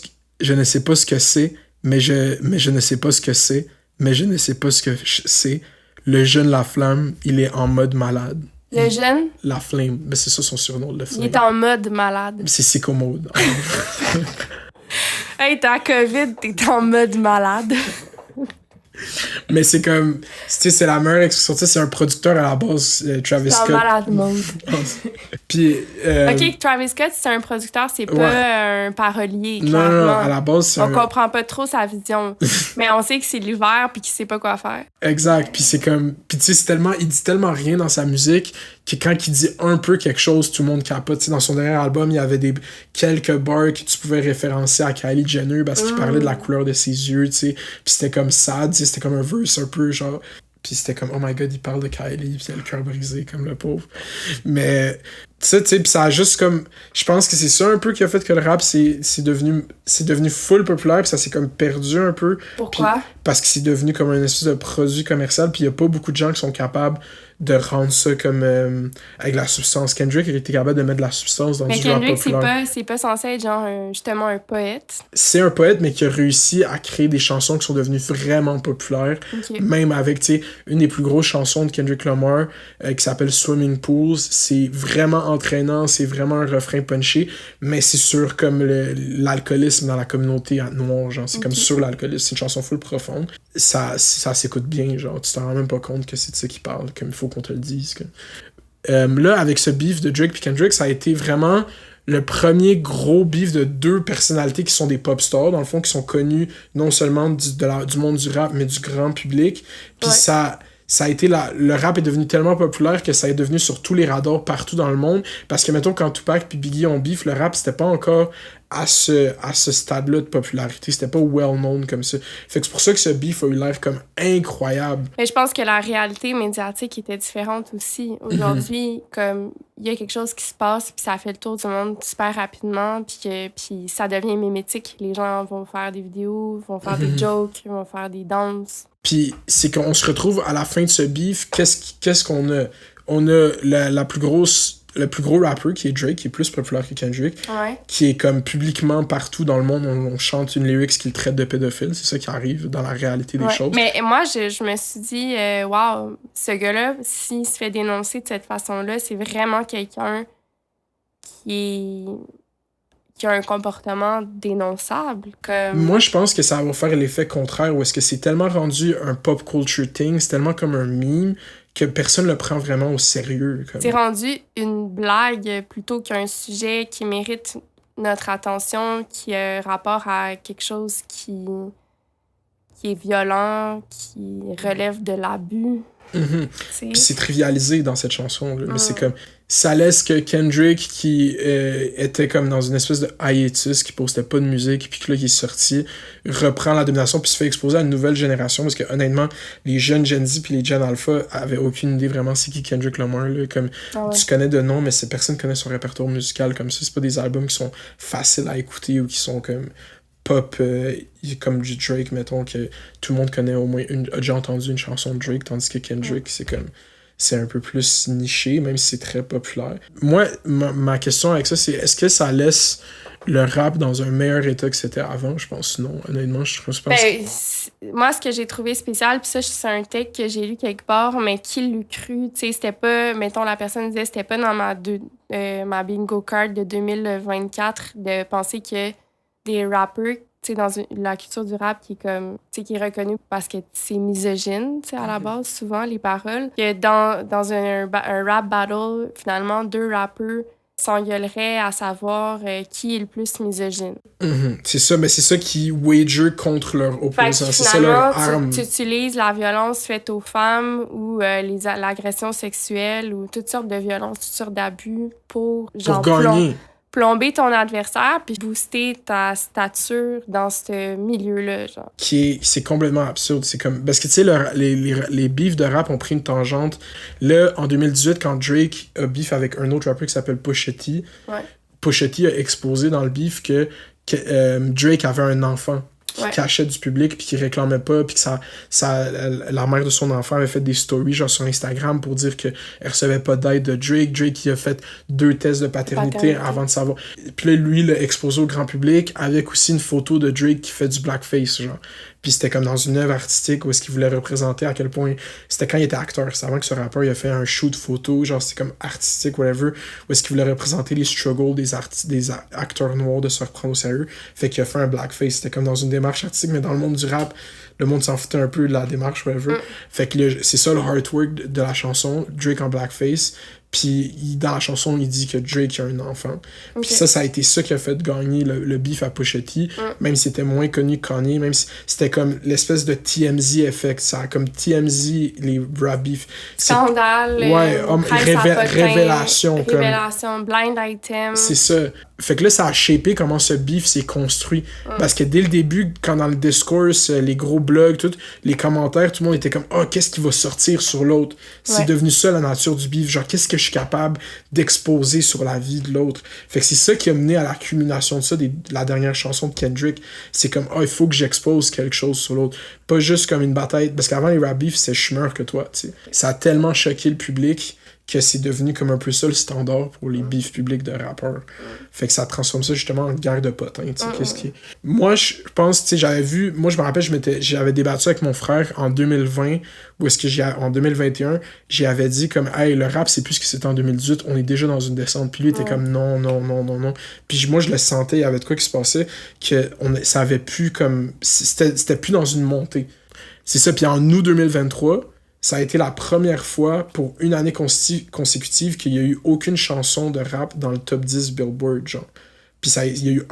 que c'est, mais je ne sais pas ce que c'est, mais je ne sais pas ce que c'est. Le jeune La Flamme, il est en mode malade. Le jeune? La Flame, mais c'est ça son surnom, le Flame. Il est en mode malade. C'est Sicko Mode. Hey, t'as COVID, t'es en mode malade. Mais c'est comme, tu sais, c'est la meilleure expression. C'est un producteur à la base, Travis Scott. C'est en malade mode. Puis, ok, Travis Scott, c'est un producteur, c'est pas un parolier. Non, à la base, c'est on comprend pas trop sa vision. Mais on sait que c'est l'hiver puis qu'il sait pas quoi faire. Exact. Puis c'est comme, puis tu sais, il dit tellement rien dans sa musique que quand il dit un peu quelque chose, tout le monde capote. Tu sais, dans son dernier album, il y avait quelques bars que tu pouvais référencer à Kylie Jenner parce qu'il parlait de la couleur de ses yeux, tu sais. Puis c'était comme sad, tu sais, c'était comme un verse un peu genre. Puis c'était comme, oh my god, il parle de Kylie, puis il a le cœur brisé, comme le pauvre. Mais Ça, tu sais, pis ça a juste comme... Je pense que c'est ça un peu qui a fait que le rap, c'est devenu full populaire, pis ça s'est comme perdu un peu. Pourquoi? Parce que c'est devenu comme un espèce de produit commercial, puis il y a pas beaucoup de gens qui sont capables de rendre ça comme avec la substance. Kendrick était capable de mettre de la substance dans du rap populaire. Mais Kendrick, c'est pas censé être genre justement un poète. C'est un poète, mais qui a réussi à créer des chansons qui sont devenues vraiment populaires. Okay. Même avec, tu sais, une des plus grosses chansons de Kendrick Lamar qui s'appelle Swimming Pools. C'est vraiment entraînant, c'est vraiment un refrain punché, mais c'est sur comme l'alcoolisme dans la communauté noire, genre. C'est comme sur l'alcoolisme. C'est une chanson full profonde. Ça s'écoute bien, genre. Tu t'en rends même pas compte que c'est de ça qu'il parle, comme il faut qu'on te le dise. Là, avec ce beef de Drake et Kendrick, ça a été vraiment le premier gros beef de deux personnalités qui sont des pop stars, dans le fond, qui sont connus non seulement du monde du rap, mais du grand public. Puis ça a été le rap est devenu tellement populaire que ça est devenu sur tous les radars partout dans le monde. Parce que, mettons, quand Tupac puis Biggie ont beef, le rap, c'était pas encore à ce stade-là de popularité. C'était pas well-known comme ça. Fait que c'est pour ça que ce beef a eu l'air comme incroyable. Mais je pense que la réalité médiatique était différente aussi. Aujourd'hui, comme il y a quelque chose qui se passe, puis ça fait le tour du monde super rapidement, puis ça devient mimétique. Les gens vont faire des vidéos, vont faire des jokes, vont faire des danses. Puis c'est qu'on se retrouve à la fin de ce beef, qu'est-ce qu'on a? On a le plus gros rappeur qui est Drake, qui est plus populaire que Kendrick, qui est comme publiquement partout dans le monde, on chante une lyrics qu'il traite de pédophile. C'est ça qui arrive dans la réalité des choses. Mais moi, je me suis dit, wow, ce gars-là, s'il se fait dénoncer de cette façon-là, c'est vraiment quelqu'un qui a un comportement dénonçable. Comme... Moi, je pense que ça va faire l'effet contraire, où est-ce que c'est tellement rendu un pop culture thing, c'est tellement comme un meme, que personne le prend vraiment au sérieux. Comme... C'est rendu une blague plutôt qu'un sujet qui mérite notre attention, qui a rapport à quelque chose qui est violent, qui relève de l'abus. Puis c'est trivialisé dans cette chanson-là. Mais c'est comme... Ça laisse que Kendrick, qui était comme dans une espèce de hiatus, qui postait pas de musique, puis que là, qui est sorti, reprend la domination, puis se fait exposer à une nouvelle génération, parce que honnêtement, les jeunes Gen Z puis les Gen Alpha avaient aucune idée vraiment c'est qui Kendrick Lamar, là. Comme, tu connais de nom, mais personne connaît son répertoire musical comme ça. C'est pas des albums qui sont faciles à écouter ou qui sont comme pop, comme du Drake, mettons, que tout le monde connaît au moins a déjà entendu une chanson de Drake, tandis que Kendrick, c'est un peu plus niché, même si c'est très populaire. Moi, ma question avec ça, c'est est-ce que ça laisse le rap dans un meilleur état que c'était avant? Je pense non. Honnêtement, je pense pas. Moi, ce que j'ai trouvé spécial, puis ça, c'est un texte que j'ai lu quelque part, mais qui l'eût cru? Tu sais, c'était pas, mettons, la personne disait, c'était pas dans ma bingo card de 2024 de penser que des rappeurs, tu sais, dans la culture du rap qui est comme, tu sais, qui est reconnue parce que c'est misogyne, tu sais, à la base, souvent, les paroles. Que dans un rap battle, finalement, deux rappeurs s'engueuleraient à savoir qui est le plus misogyne. C'est ça, mais c'est ça qui wager contre leur opposant. C'est ça leur arme. Tu utilises la violence faite aux femmes ou l'agression sexuelle ou toutes sortes de violences, toutes sortes d'abus pour gagner. Plomber ton adversaire puis booster ta stature dans ce milieu-là, genre. C'est complètement absurde. C'est comme... Parce que, tu sais, les beefs de rap ont pris une tangente. Là, en 2018, quand Drake a beef avec un autre rappeur qui s'appelle Pusha T, Pusha T a exposé dans le beef que Drake avait un enfant qui cachait du public puis qui réclamait pas, puis que la mère de son enfant avait fait des stories genre sur Instagram pour dire qu'elle recevait pas d'aide de Drake. Drake qui a fait 2 tests de paternité avant de savoir. Puis là, lui, l'a exposé au grand public avec aussi une photo de Drake qui fait du blackface, genre. Puis c'était comme dans une œuvre artistique où est-ce qu'il voulait représenter à quel point... C'était quand il était acteur. C'est avant que ce rappeur il a fait un shoot photo, genre c'était comme artistique, whatever, où est-ce qu'il voulait représenter les struggles des acteurs noirs de se reprendre au sérieux. Fait qu'il a fait un blackface. C'était comme dans une démarche artistique, mais dans le monde du rap, le monde s'en foutait un peu de la démarche, whatever. Fait que c'est ça le artwork de la chanson, Drake en blackface. Puis dans la chanson, il dit que Drake a un enfant. Puis ça a été ça qui a fait gagner le beef à Pusha T, même si c'était moins connu que Kanye, même si c'était comme l'espèce de TMZ effect. Ça a comme TMZ, les rap beef. Scandale. Ouais, révélation. Révélation, blind item. C'est ça. Fait que là, ça a shapé comment ce beef s'est construit. Parce que dès le début, quand dans le discourse, les gros blogs, tout, les commentaires, tout le monde était comme « Ah, qu'est-ce qui va sortir sur l'autre? » C'est devenu ça la nature du beef. Genre, qu'est-ce que je suis capable d'exposer sur la vie de l'autre? Fait que c'est ça qui a mené à la culmination de ça, la dernière chanson de Kendrick. C'est comme « Ah, il faut que j'expose quelque chose sur l'autre. » Pas juste comme une bataille. Parce qu'avant, les rap beef, c'est « Je suis meilleur que toi. » Ça a tellement choqué le public que c'est devenu comme un peu ça le standard pour les beefs publics de rappeurs. Fait que ça transforme ça justement en guerre de potins, tu sais, qu'est-ce qui est... Moi, je pense, tu sais, j'avais vu... Moi, je me rappelle, j'avais débattu avec mon frère en 2020, ou est-ce que en 2021, j'y avais dit comme, hey, le rap, c'est plus ce que c'était en 2018, on est déjà dans une descente. Puis lui, il était comme, non. Puis moi, je le sentais, il y avait de quoi qui se passait, que ça avait plus comme... C'était plus dans une montée. C'est ça, puis en août 2023... Ça a été la première fois pour une année consécutive qu'il n'y a eu aucune chanson de rap dans le top 10 Billboard, genre. Puis il y a eu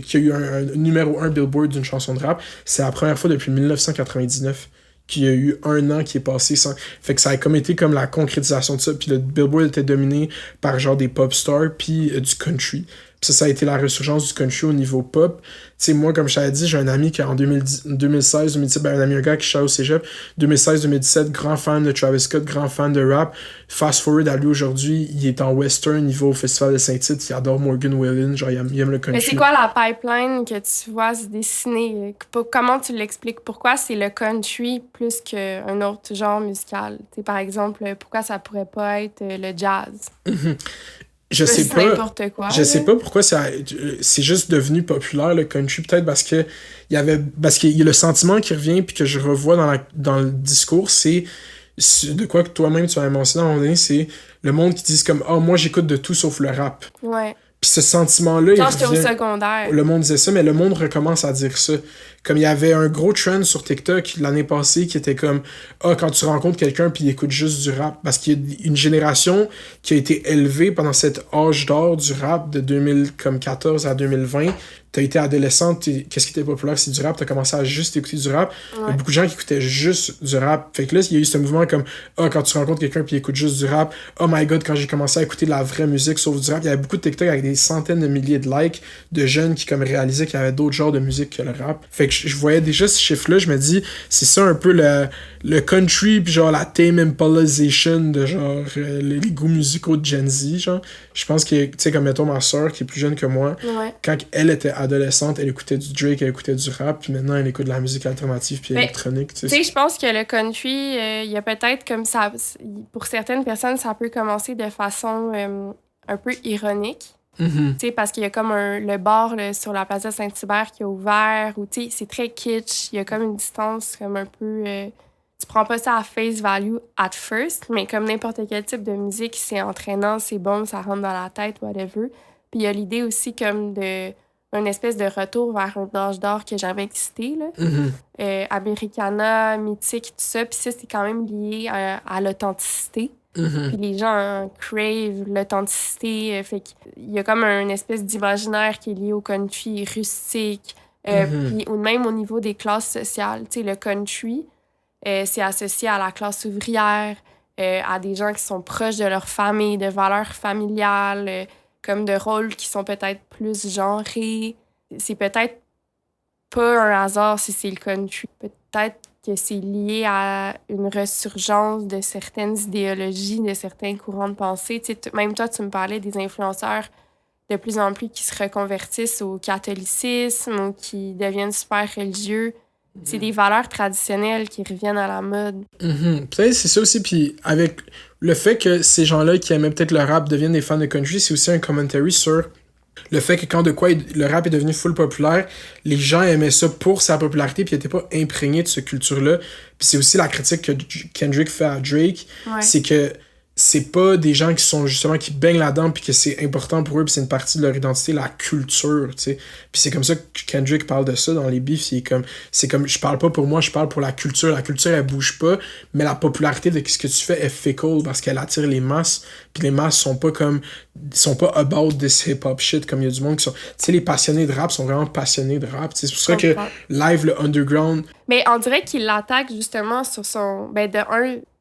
qu'il y a eu un numéro 1 Billboard d'une chanson de rap. C'est la première fois depuis 1999 qu'il y a eu un an qui est passé sans... Fait que ça a comme été comme la concrétisation de ça. Puis le Billboard était dominé par genre des pop stars puis du country. Puis ça a été la résurgence du country au niveau pop. Tu sais, moi, comme je t'avais dit, j'ai un ami qui en 2016-2017, un gars qui chante au cégep, 2016-2017, grand fan de Travis Scott, grand fan de rap. Fast forward à lui aujourd'hui, il est en western, il va au Festival de Saint-Tite, il adore Morgan Wallen, genre il aime le country. Mais c'est quoi la pipeline que tu vois se dessiner? Comment tu l'expliques? Pourquoi c'est le country plus qu'un autre genre musical? Tu sais, par exemple, pourquoi ça pourrait pas être le jazz? Je sais pas pourquoi c'est juste devenu populaire le country, peut-être parce qu'il y a le sentiment qui revient puis que je revois dans le discours, c'est de quoi que toi-même tu as mentionné à un moment donné, c'est le monde qui dit comme moi j'écoute de tout sauf le rap. Ouais. Puis ce sentiment-là, quand j'étais au secondaire. Le monde disait ça, mais le monde recommence à dire ça. Comme il y avait un gros trend sur TikTok l'année passée qui était comme quand tu rencontres quelqu'un puis il écoute juste du rap. Parce qu'il y a une génération qui a été élevée pendant cet âge d'or du rap de 2014 à 2020. T'as été adolescente, qu'est-ce qui était populaire, c'est du rap, t'as commencé à juste écouter du rap. Ouais. Il y a beaucoup de gens qui écoutaient juste du rap. Fait que là, il y a eu ce mouvement comme quand tu rencontres quelqu'un puis il écoute juste du rap. Oh my god, quand j'ai commencé à écouter de la vraie musique sauf du rap, il y avait beaucoup de TikTok avec des centaines de milliers de likes de jeunes qui comme réalisaient qu'il y avait d'autres genres de musique que le rap. Fait que je voyais déjà ce chiffre-là, je me dis, c'est ça un peu le country pis genre la Tame Impalazation de genre les goûts musicaux de Gen Z, genre. Je pense que, tu sais, comme mettons ma soeur qui est plus jeune que moi, quand elle était adolescente, elle écoutait du Drake, elle écoutait du rap, puis maintenant elle écoute de la musique alternative puis électronique. Tu sais, je pense que le country, il y a peut-être comme ça, pour certaines personnes, ça peut commencer de façon un peu ironique. Mm-hmm. Tu sais, parce qu'il y a comme le bar sur la place de Saint-Hubert qui est ouvert, ou tu sais, c'est très kitsch, il y a comme une distance comme un peu... tu prends pas ça à face value at first, mais comme n'importe quel type de musique, c'est entraînant, c'est bon, ça rentre dans la tête, whatever. Puis il y a l'idée aussi comme une espèce de retour vers un âge d'or qui n'a jamais existé, là. Mm-hmm. Americana, mythique, tout ça. Puis ça, c'est quand même lié à l'authenticité. Mm-hmm. Puis les gens crave l'authenticité. Fait qu'il y a comme une espèce d'imaginaire qui est lié au country rustique. Puis même au niveau des classes sociales. Tu sais, le country, c'est associé à la classe ouvrière, à des gens qui sont proches de leur famille, de valeurs familiales, comme de rôles qui sont peut-être plus genrés. C'est peut-être pas un hasard si c'est le country. Peut-être que c'est lié à une ressurgence de certaines idéologies, de certains courants de pensée. Tu sais, même toi, tu me parlais des influenceurs de plus en plus qui se reconvertissent au catholicisme ou qui deviennent super religieux. C'est des valeurs traditionnelles qui reviennent à la mode. Peut-être c'est ça aussi. Puis avec le fait que ces gens-là qui aimaient peut-être le rap deviennent des fans de country, c'est aussi un commentary sur le fait que quand le rap est devenu full populaire, les gens aimaient ça pour sa popularité puis ils n'étaient pas imprégnés de cette culture-là. Puis c'est aussi la critique que Kendrick fait à Drake. Ouais. C'est que c'est pas des gens qui sont justement qui baignent là-dedans puis que c'est important pour eux puis c'est une partie de leur identité, la culture, tu sais. Puis c'est comme ça que Kendrick parle de ça dans les beefs, c'est comme je parle pas pour moi, je parle pour la culture elle bouge pas, mais la popularité de ce que tu fais est fickle parce qu'elle attire les masses, puis les masses sont pas about this hip-hop shit comme il y a du monde qui sont, tu sais, les passionnés de rap sont vraiment passionnés de rap, c'est pour ça que live le underground. Mais on dirait qu'il l'attaque justement sur son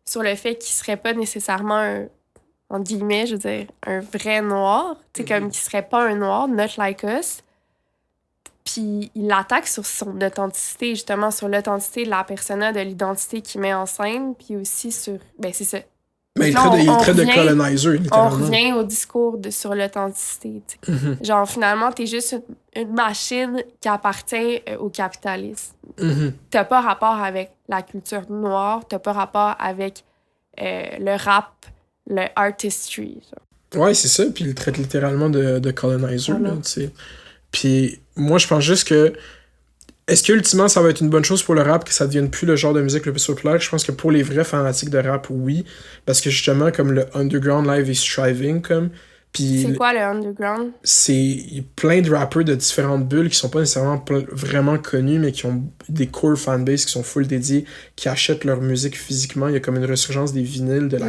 sur le fait qu'il serait pas nécessairement entre guillemets, je veux dire, un vrai noir, tu sais, comme qui serait pas un noir, not like us. Puis il l'attaque sur son authenticité, justement, sur l'authenticité de la persona, de l'identité qu'il met en scène, puis aussi sur... Ben, c'est ça. Mais il traite de colonizer, On littéralement. revient au discours sur l'authenticité. Genre, finalement, t'es juste une machine qui appartient au capitalisme. T'as pas rapport avec la culture noire, t'as pas rapport avec le rap, le artistry. Genre. Ouais, c'est ça. Puis il traite littéralement de colonizer, là, tu sais. Puis moi, je pense juste que... Est-ce que ultimement ça va être une bonne chose pour le rap que ça devienne plus le genre de musique le plus populaire? Je pense que pour les vrais fanatiques de rap, oui. Parce que justement, comme le underground live est striving, comme... Puis c'est quoi le underground? C'est plein de rappeurs de différentes bulles qui sont pas nécessairement vraiment connus, mais qui ont des core fanbase qui sont full dédiés, qui achètent leur musique physiquement. Il y a comme une resurgence des vinyles, de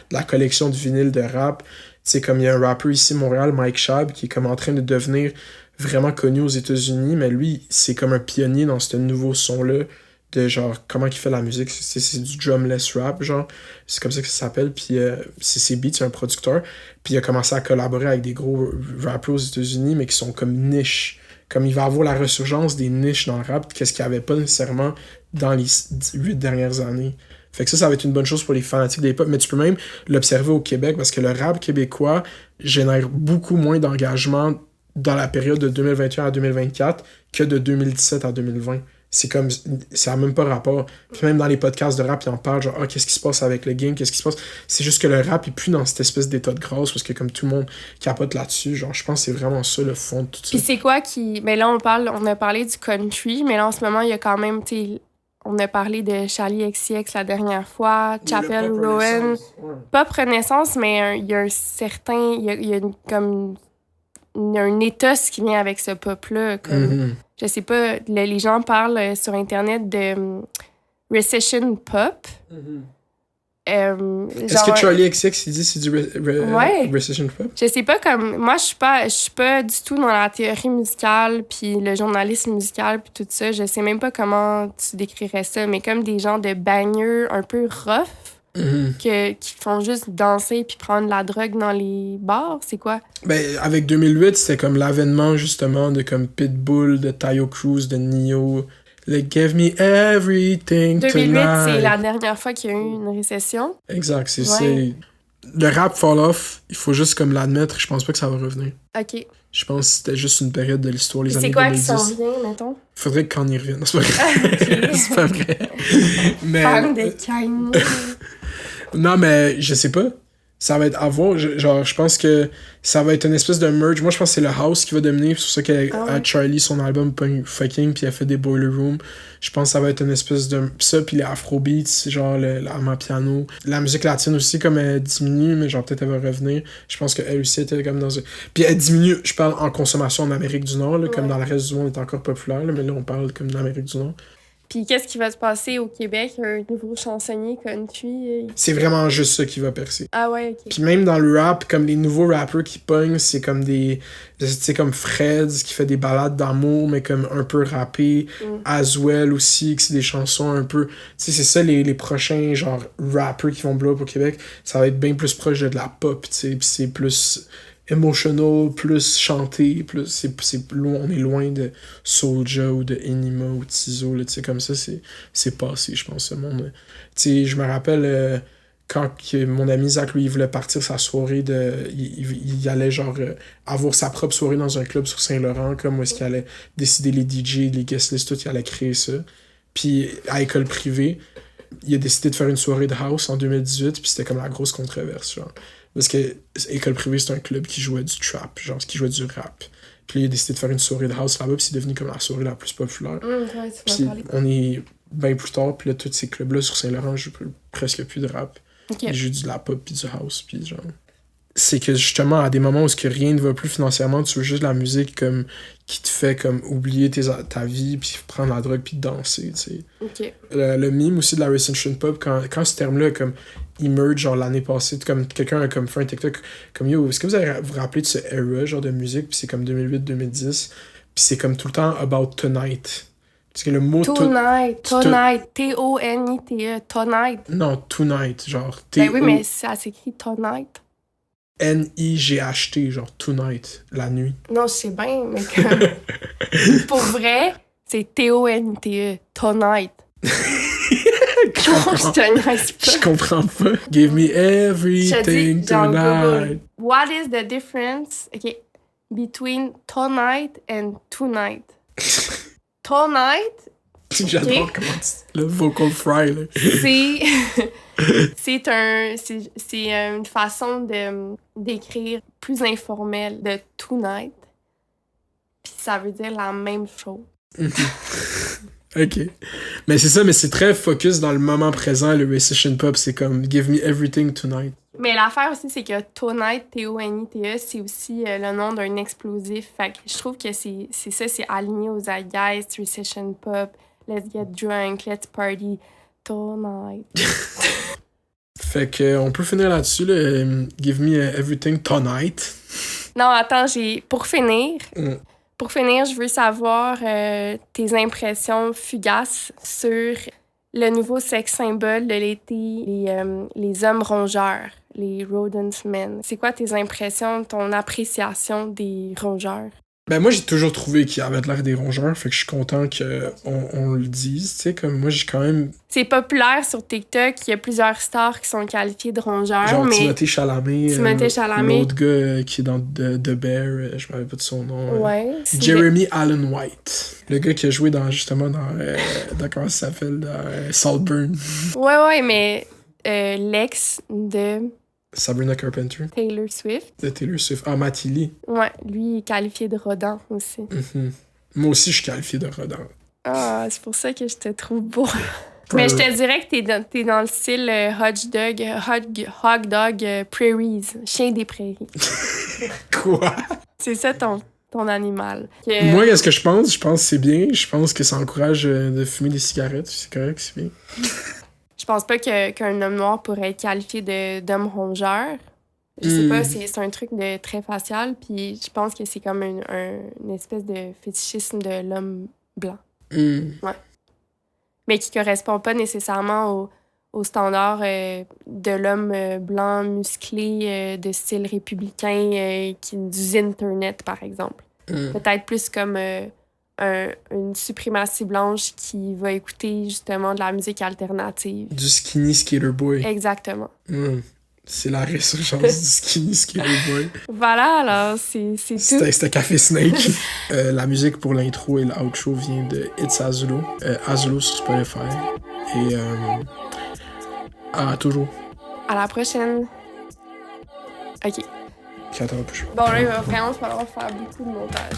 la collection de vinyles de rap. Tu sais, comme il y a un rappeur ici, Montréal, Mike Shab, qui est comme en train de devenir vraiment connu aux États-Unis, mais lui, c'est comme un pionnier dans ce nouveau son-là, de genre, comment il fait la musique, c'est du drumless rap, genre, c'est comme ça que ça s'appelle, puis c'est ses beats, c'est un producteur, puis il a commencé à collaborer avec des gros rappers aux États-Unis, mais qui sont comme niches, comme il va avoir la resurgence des niches dans le rap, qu'est-ce qu'il n'y avait pas nécessairement dans les 8 dernières années. Fait que ça va être une bonne chose pour les fanatiques des pop, mais tu peux même l'observer au Québec, parce que le rap québécois génère beaucoup moins d'engagement dans la période de 2021 à 2024 que de 2017 à 2020. C'est comme... Ça n'a même pas rapport. Puis même dans les podcasts de rap, ils en parlent, genre, qu'est-ce qui se passe avec le game, qu'est-ce qui se passe... C'est juste que le rap est plus dans cette espèce d'état de grâce, parce que comme tout le monde capote là-dessus, genre, je pense que c'est vraiment ça, le fond de tout ça. Puis c'est quoi qui... Mais là, on a parlé du country, mais là, en ce moment, il y a quand même, tu sais... On a parlé de Charlie XCX la dernière fois, Chapel Rowan. Pop Renaissance, mais il y a un certain... Il y a comme... Il y a un ethos qui vient avec ce pop-là. Comme, je sais pas, les gens parlent sur Internet de recession pop. Est-ce que Charlie XX, il dit c'est du recession pop? Je sais pas, comme... Moi, je suis pas du tout dans la théorie musicale, puis le journalisme musical, puis tout ça. Je sais même pas comment tu décrirais ça, mais comme des gens de bagneux un peu rough, qui font juste danser puis prendre la drogue dans les bars, c'est quoi? Ben, avec 2008, c'était comme l'avènement, justement, de comme Pitbull, de Tayo Cruz, de Neo. Like, give me everything 2008, tonight. c'est la dernière fois qu'il y a eu une récession. Exact, c'est... Le rap fall off, il faut juste comme l'admettre, je pense pas que ça va revenir. OK. Je pense que c'était juste une période de l'histoire, les années 2010. C'est quoi qui s'en vient, mettons? Faudrait qu'on y revienne. Non, c'est pas vrai. C'est pas vrai. Mais... Fan de Kanye. Non, mais je sais pas. Ça va être à voir. Genre, je pense que ça va être une espèce de merge. Moi, je pense que c'est le house qui va dominer. C'est pour ça qu'à Charlie, son album Fucking, puis elle fait des Boiler Room. Je pense que ça va être une espèce de... Ça, puis les Afrobeats, genre l'amapiano. La musique latine aussi, comme elle diminue, mais genre peut-être elle va revenir. Je pense qu'elle aussi était comme dans un... Puis elle diminue, je parle en consommation en Amérique du Nord, là, comme dans le reste du monde, est encore populaire, là, mais là, on parle comme d'Amérique du Nord. Puis qu'est-ce qui va se passer au Québec? Un nouveau chansonnier country? C'est vraiment juste ça qui va percer. Ah ouais, OK. Puis même dans le rap, comme les nouveaux rappers qui pognent, c'est comme des... Tu sais, comme Freds qui fait des ballades d'amour, mais comme un peu rappé. Aswell aussi, qui c'est des chansons un peu... Tu sais, c'est ça les prochains, genre, rappers qui vont blow up au Québec. Ça va être bien plus proche de la pop, tu sais. Puis c'est plus... emotional, plus chanté, plus on est loin de Soulja ou de Enima ou de Tizo, tu sais, comme ça, c'est passé, je pense, ce monde. Tu sais, je me rappelle quand mon ami Zach, lui, il voulait partir sa soirée il allait, genre, avoir sa propre soirée dans un club sur Saint-Laurent, comme où est-ce qu'il allait décider les DJ, les guest lists, tout, il allait créer ça. Puis, à école privée, il a décidé de faire une soirée de house en 2018, puis c'était comme la grosse controverse, genre. Parce que école privée, c'est un club qui jouait du trap, genre qui jouait du rap. Puis là, il a décidé de faire une soirée de house là-bas, puis c'est devenu comme la soirée la plus populaire. Puis on est bien plus tard, puis là, tous ces clubs-là sur Saint-Laurent jouent presque plus de rap. Ils jouent de la pop, puis du house, puis genre... C'est que justement, à des moments où rien ne va plus financièrement, tu veux juste de la musique comme qui te fait comme oublier ta vie, puis prendre la drogue, puis danser, tu sais. OK. Le meme aussi de la recession pop, quand ce terme-là comme emerge, genre l'année passée, comme quelqu'un a comme fait un TikTok comme yo, est-ce que vous rappelez de ce era genre de musique, puis c'est comme 2008-2010, puis c'est comme tout le temps about tonight. Parce que le mot tonight, T-O-N-I-T-E, tonight. Non, tonight, genre Ben oui, mais ça s'écrit tonight. N-I-G-H-T, genre Tonight, la nuit. Non, je sais bien, mais comme... Pour vrai, c'est T-O-N-I-T-E, Tonight. Je te niaise pas. Je comprends pas. Give me everything tonight. What is the difference, between tonight and tonight? Tonight, j'adore comment le vocal fry, là. c'est une façon d'écrire plus informelle de tonight. Puis ça veut dire la même chose. OK. Mais c'est ça, mais c'est très focus dans le moment présent, le Recession Pop. C'est comme Give me everything tonight. Mais l'affaire aussi, c'est que Tonight, T-O-N-I-T-E, c'est aussi le nom d'un explosif. Fait que je trouve que c'est ça, c'est aligné aux Zeitgeist, Recession Pop, Let's get drunk, let's party, Tonight. Fait que on peut finir là-dessus, là. Give me everything tonight. Non, attends, pour finir... Pour finir, je veux savoir tes impressions fugaces sur le nouveau sex symbole de l'été, les hommes rongeurs, les rodent men. C'est quoi tes impressions, ton appréciation des rongeurs? Ben moi, j'ai toujours trouvé qu'il y avait de l'air des rongeurs, fait que je suis content qu'on le dise, tu sais, comme moi, j'ai quand même... C'est populaire sur TikTok, il y a plusieurs stars qui sont qualifiés de rongeurs, genre mais... Timothée Chalamet, l'autre gars qui est dans The Bear, je me rappelle pas de son nom. Ouais. Jeremy Allen White, le gars qui a joué dans comment ça s'appelle, dans Saltburn. Ouais, mais l'ex de... Sabrina Carpenter. Taylor Swift. De Taylor Swift. Ah, Matty Lee. Ouais, lui est qualifié de rodent aussi. Mm-hmm. Moi aussi, je suis qualifié de rodent. Ah, c'est pour ça que je te trouve beau. Mais je te dirais que t'es dans le style hog dog prairies, chien des prairies. Quoi? C'est ça ton animal. Moi, qu'est-ce que je pense? Je pense que c'est bien. Je pense que ça encourage de fumer des cigarettes. C'est correct, c'est bien. Je pense pas qu'un homme noir pourrait être qualifié d'homme rongeur. Je sais pas, c'est un truc de très facial, puis je pense que c'est comme une espèce de fétichisme de l'homme blanc. Ouais. Mais qui correspond pas nécessairement au standard de l'homme blanc musclé de style républicain du Internet, par exemple. Peut-être plus comme une suprématie blanche qui va écouter justement de la musique alternative. Du skinny skater boy. Exactement. C'est la résurgence du skinny skater boy. Voilà, alors c'est tout. C'était Café Snake. La musique pour l'intro et l'outro vient de It's Azulu. Azulu sur Spotify. Et à toujours. À la prochaine. OK. Attends, bon, là, il va vraiment falloir faire beaucoup de montage.